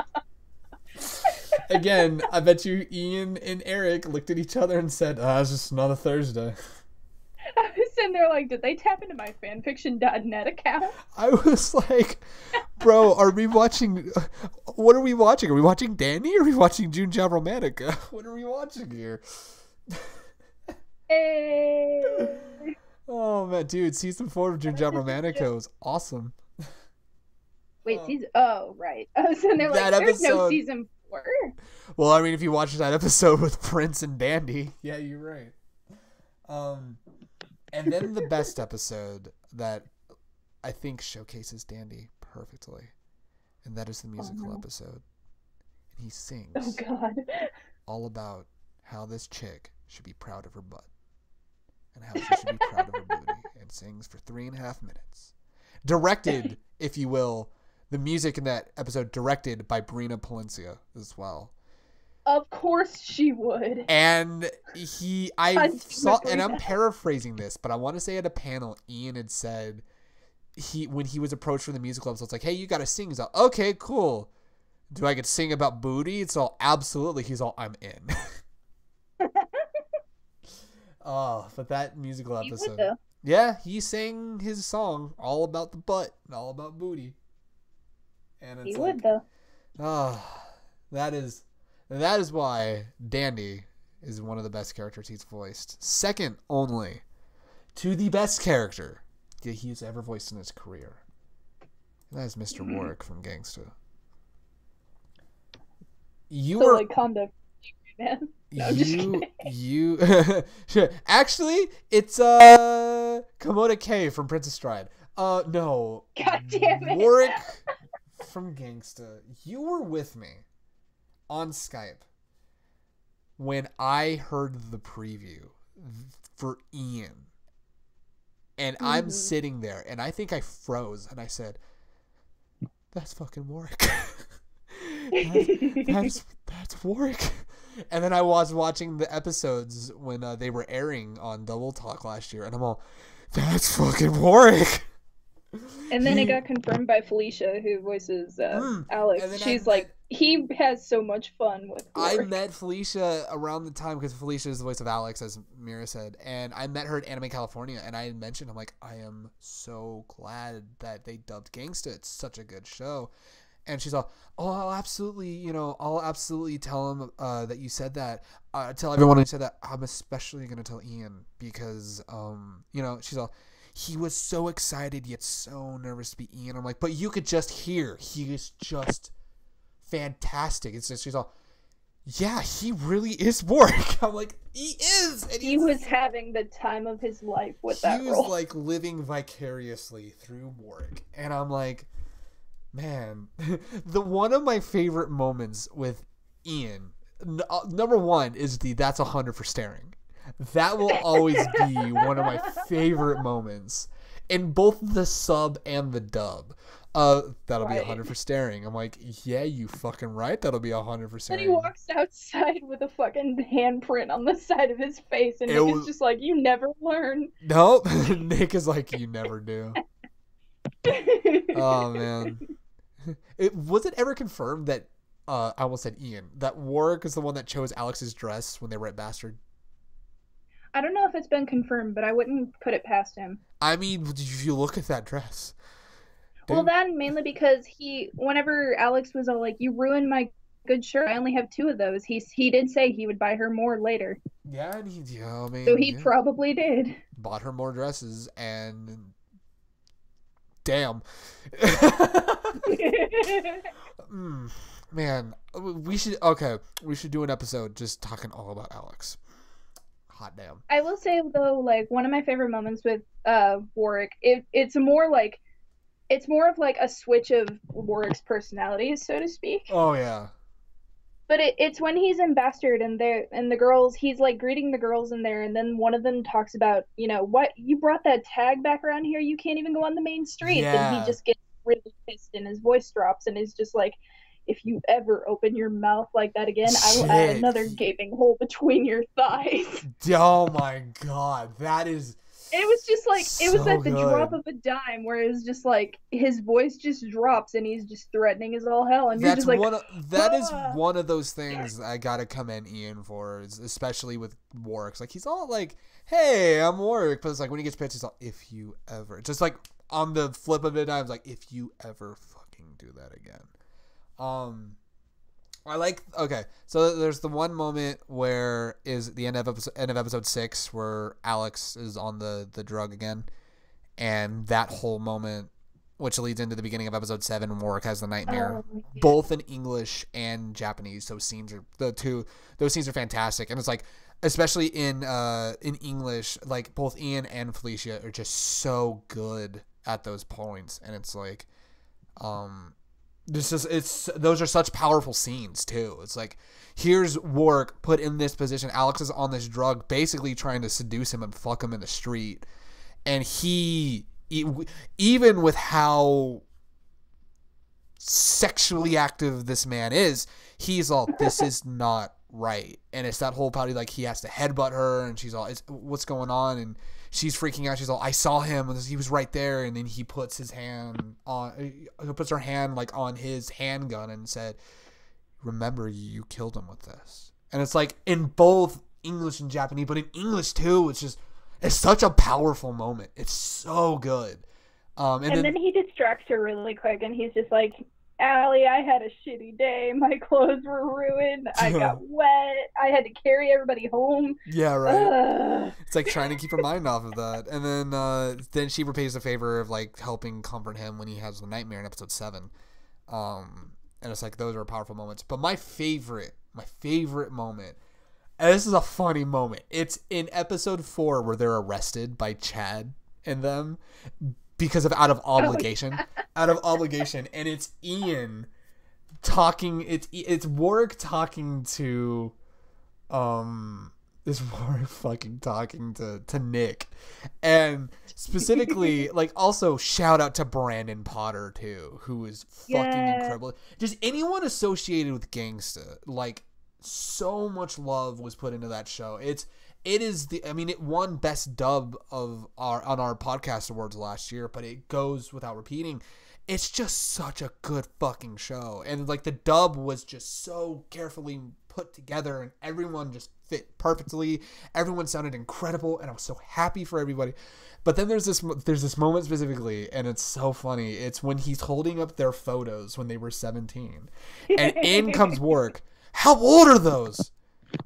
Again, I bet you Ian and Eric looked at each other and said, it's just another Thursday. I was sitting there like, did they tap into my fanfiction.net account? I was like, bro, are we watching... What are we watching? Are we watching Danny or are we watching June Job Romantica? What are we watching here? Hey. Oh, man, dude, season 4 of June Job Romantica was awesome. Wait, season... Oh, right. I was sitting there like, there's no season 4. Well, I mean, if you watch that episode with Prince and Dandy, yeah, you're right. And then the best episode that I think showcases Dandy perfectly, and that is the musical episode. And he sings all about how this chick should be proud of her butt and how she should be proud of her booty, and sings for 3.5 minutes. Directed, if you will, the music in that episode directed by Brina Palencia as well. Of course she would. And I'm paraphrasing this, but I want to say at a panel, Ian had said when he was approached for the musical episode, it's like, hey, you got to sing. He's like, okay, cool. Do I get to sing about booty? It's all, absolutely. He's all, I'm in. Oh, but that musical episode. Yeah, he sang his song all about the butt and all about booty. And it's that is why Dandy is one of the best characters he's voiced. Second only to the best character that he's ever voiced in his career. And that is Mr. Worick from Gangsta. Calm down, man. No, I'm just kidding. Actually, it's Komoda K from Princess Stride. No. God damn it. Worick from Gangsta, you were with me on Skype when I heard the preview for Ian. And I'm sitting there, and I think I froze, and I said, "That's fucking Worick." that's Worick. And then I was watching the episodes when they were airing on Double Talk last year, and I'm all, "That's fucking Worick." And then it got confirmed by Felicia, who voices Alex. She's like, he has so much fun with Worick. I met Felicia around the time, because Felicia is the voice of Alex, as Mira said, and I met her at Anime California, and I mentioned, I'm like, I am so glad that they dubbed Gangsta. It's such a good show. And she's all, "Oh, I'll absolutely tell him that you said that. Tell everyone who said that. I'm especially going to tell Ian because, she's all, he was so excited yet so nervous to be Ian." I'm like, "But you could just hear. He is just fantastic." It's just, she's all, "Yeah, he really is Worick." I'm like, "He is." And he was having the time of his life with that role. He was like living vicariously through Worick. And I'm like, man, one of my favorite moments with Ian, number one is that's 100 for staring. That will always be one of my favorite moments in both the sub and the dub. That'll be 100 for staring. I'm like, yeah, you fucking right. That'll be 100 for staring. Then he walks outside with a fucking handprint on the side of his face, and Nick is just like, "You never learn." Nope. Nick is like, "You never do." Oh man. Was it ever confirmed that I almost said Ian, that Worick is the one that chose Alex's dress when they were at Bastard? I don't know if it's been confirmed, but I wouldn't put it past him. I mean, if you look at that dress. Well, then mainly because whenever Alex was all like, "You ruined my good shirt, I only have 2 of those," he did say he would buy her more later. Yeah, I mean, so he probably did. Bought her more dresses, and damn. Man, we should do an episode just talking all about Alex. Hot damn. I will say though, like, one of my favorite moments with Worick, it's more of like a switch of Worick's personalities, so to speak. Oh yeah. But it's when he's in Bastard and the girls, he's like greeting the girls in there, and then one of them talks about, "What, you brought that tag back around here? You can't even go on the main streets." Yeah. And he just gets really pissed and his voice drops and is just like, "If you ever open your mouth like that again, I will add another gaping hole between your thighs." Oh my god, that is. It was just like, it was at the drop of a dime, where it was just like his voice just drops and he's just threatening as all hell, and you're just like, that is one of those things I gotta commend Ian for, especially with Worick. Like, he's all like, "Hey, I'm Worick," but it's like when he gets pissed, he's all, "If you ever," just like on the flip of it, I was like, "If you ever fucking do that again." So there's the one moment where is the end of episode 6 where Alex is on the drug again, and that whole moment, which leads into the beginning of episode 7, Worick has the nightmare, both in English and Japanese. So those scenes are fantastic, and it's like, especially in English, like both Ian and Felicia are just so good at those points, and it's like, those are such powerful scenes too. It's like, here's Worick put in this position. Alex is on this drug, basically trying to seduce him and fuck him in the street, and he even with how sexually active this man is, he's all, "This is not right." And it's that whole party, like, he has to headbutt her, and she's all, "What's going on?" And she's freaking out. She's all, "I saw him. He was right there." And then he puts her hand like on his handgun and said, "Remember, you killed him with this." And it's like in both English and Japanese, but in English too, it's such a powerful moment. It's so good. And then he distracts her really quick, and he's just like, "Allie, I had a shitty day. My clothes were ruined. I got wet. I had to carry everybody home." Yeah, right. It's like trying to keep her mind off of that. And then she repays the favor of like helping comfort him when he has the nightmare in episode 7. And it's like, those are powerful moments. But my favorite moment, and this is a funny moment, it's in episode 4 where they're arrested by Chad and them. because of out of obligation, and it's Ian talking. It's Worick talking to, is Worick fucking talking to Nick, and specifically like also shout out to Brandon Potter too, who is fucking incredible. Just anyone associated with Gangsta, like so much love was put into that show. It won best dub on our podcast awards last year, but it goes without repeating. It's just such a good fucking show. And like the dub was just so carefully put together and everyone just fit perfectly. Everyone sounded incredible and I was so happy for everybody. But then there's this moment specifically, and it's so funny. It's when he's holding up their photos when they were 17. And in comes Worick. How old are those?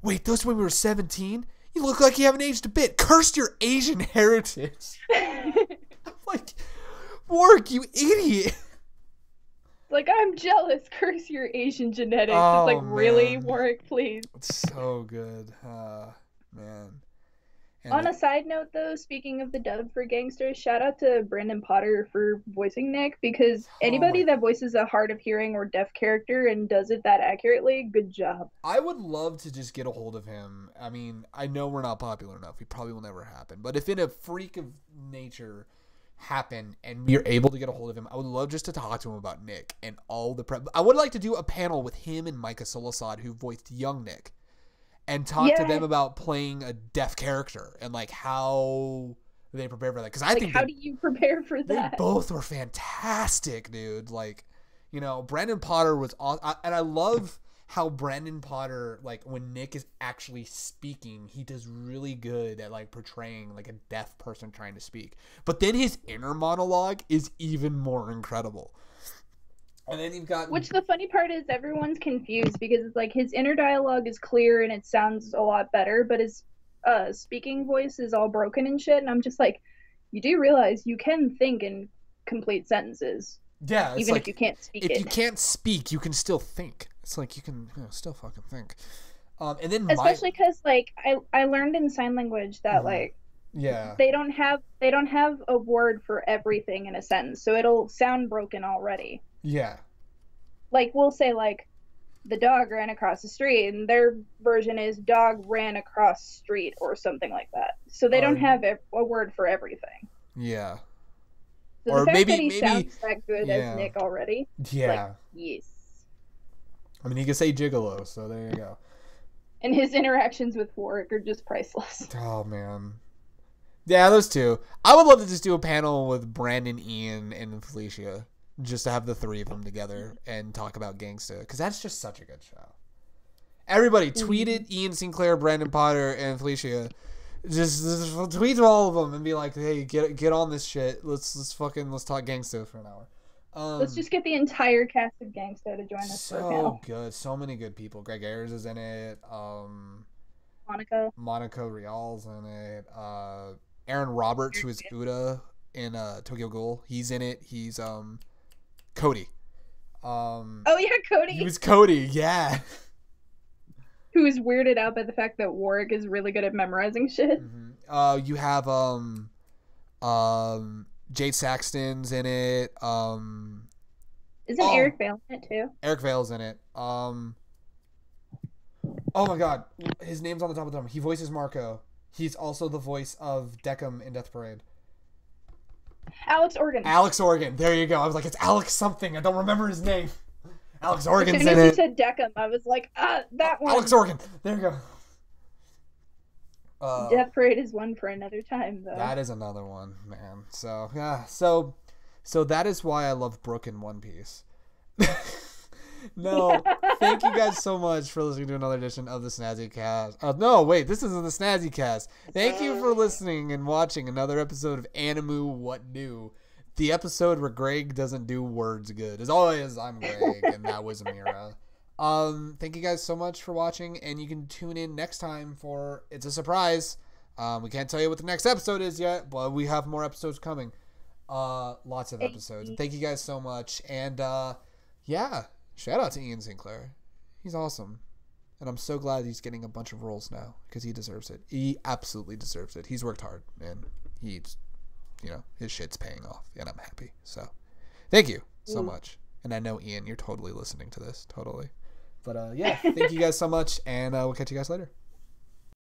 Wait, those when we were 17? You look like you haven't aged a bit. Curse your Asian heritage. I'm like, Worick, you idiot. Like, I'm jealous. Curse your Asian genetics. Oh, it's like, really, man. Worick, please. It's so good. Man. And On a side note, though, speaking of the dub for Gangsters, shout out to Brandon Potter for voicing Nick, because anybody that voices a hard of hearing or deaf character and does it that accurately, good job. I would love to just get a hold of him. I mean, I know we're not popular enough. We probably will never happen. But if in a freak of nature happen and we're able to get a hold of him, I would love just to talk to him about Nick and all the prep. I would like to do a panel with him and Micah Solasad, who voiced young Nick, and talk to them about playing a deaf character and like how they prepare for that. Because I think how do you prepare for that? They both were fantastic, dude. Like, you know, Brandon Potter was awesome, and I love how Brandon Potter, like when Nick is actually speaking, he does really good at like portraying like a deaf person trying to speak. But then his inner monologue is even more incredible. And then you've got... Which the funny part is everyone's confused because it's like his inner dialogue is clear and it sounds a lot better, but his speaking voice is all broken and shit. And I'm just like, you do realize you can think in complete sentences. Yeah. Even if you can't speak If you can't speak, you can still think. It's like you can still fucking think. And then especially because like I learned in sign language that like they don't have a word for everything in a sentence, so it'll sound broken already. Yeah. Like, we'll say, like, the dog ran across the street, and their version is dog ran across street or something like that. So they don't have a word for everything. Yeah. So or the fact that he sounds that good as Nick already. Yeah. Like, yes. I mean, he can say gigolo, so there you go. And his interactions with Worick are just priceless. Oh, man. Yeah, those two. I would love to just do a panel with Brandon, Ian, and Felicia. Just to have the three of them together and talk about Gangsta, because that's just such a good show. Everybody tweet it, Ian Sinclair, Brandon Potter, and Felicia. Just tweet to all of them and be like, "Hey, get on this shit. Let's talk Gangsta for an hour." Let's just get the entire cast of Gangsta to join us for a panel. So good, so many good people. Greg Ayers is in it. Monica Rial's in it. Aaron Roberts, who is Uda in Tokyo Ghoul, he's in it. He's Cody. Oh yeah, Cody. He was Cody, yeah. Who is weirded out by the fact that Worick is really good at memorizing shit. Mm-hmm. You have Jade Saxton's in it. Isn't Eric Vale in it too? Eric Vale's in it. Oh my god, his name's on the top of the tongue. He voices Marco. He's also the voice of Deckham in Death Parade. Alex Organ. Alex Organ. There you go. I was like, it's Alex something. I don't remember his name. Alex Organ's in it. As soon as you said Deckham, I was like, that one. Alex Organ. There you go. Death Parade is one for another time, though. That is another one, man. So, yeah. So that is why I love Brooke in One Piece. No, thank you guys so much for listening to another edition of the Snazzy Cast. No, wait, this isn't the Snazzy Cast. Thank you for listening and watching another episode of Animu Wut Do, the episode where Greg doesn't do words good. As always, I'm Greg, and that was Mira. Thank you guys so much for watching, and you can tune in next time for It's a Surprise. We can't tell you what the next episode is yet, but we have more episodes coming. Lots of episodes. And thank you guys so much, and yeah. Shout out to Ian Sinclair. He's awesome. And I'm so glad he's getting a bunch of roles now because he deserves it. He absolutely deserves it. He's worked hard, man. He's his shit's paying off, and I'm happy. So, thank you so much. And I know, Ian, you're totally listening to this, totally. But yeah, thank you guys so much, and we'll catch you guys later.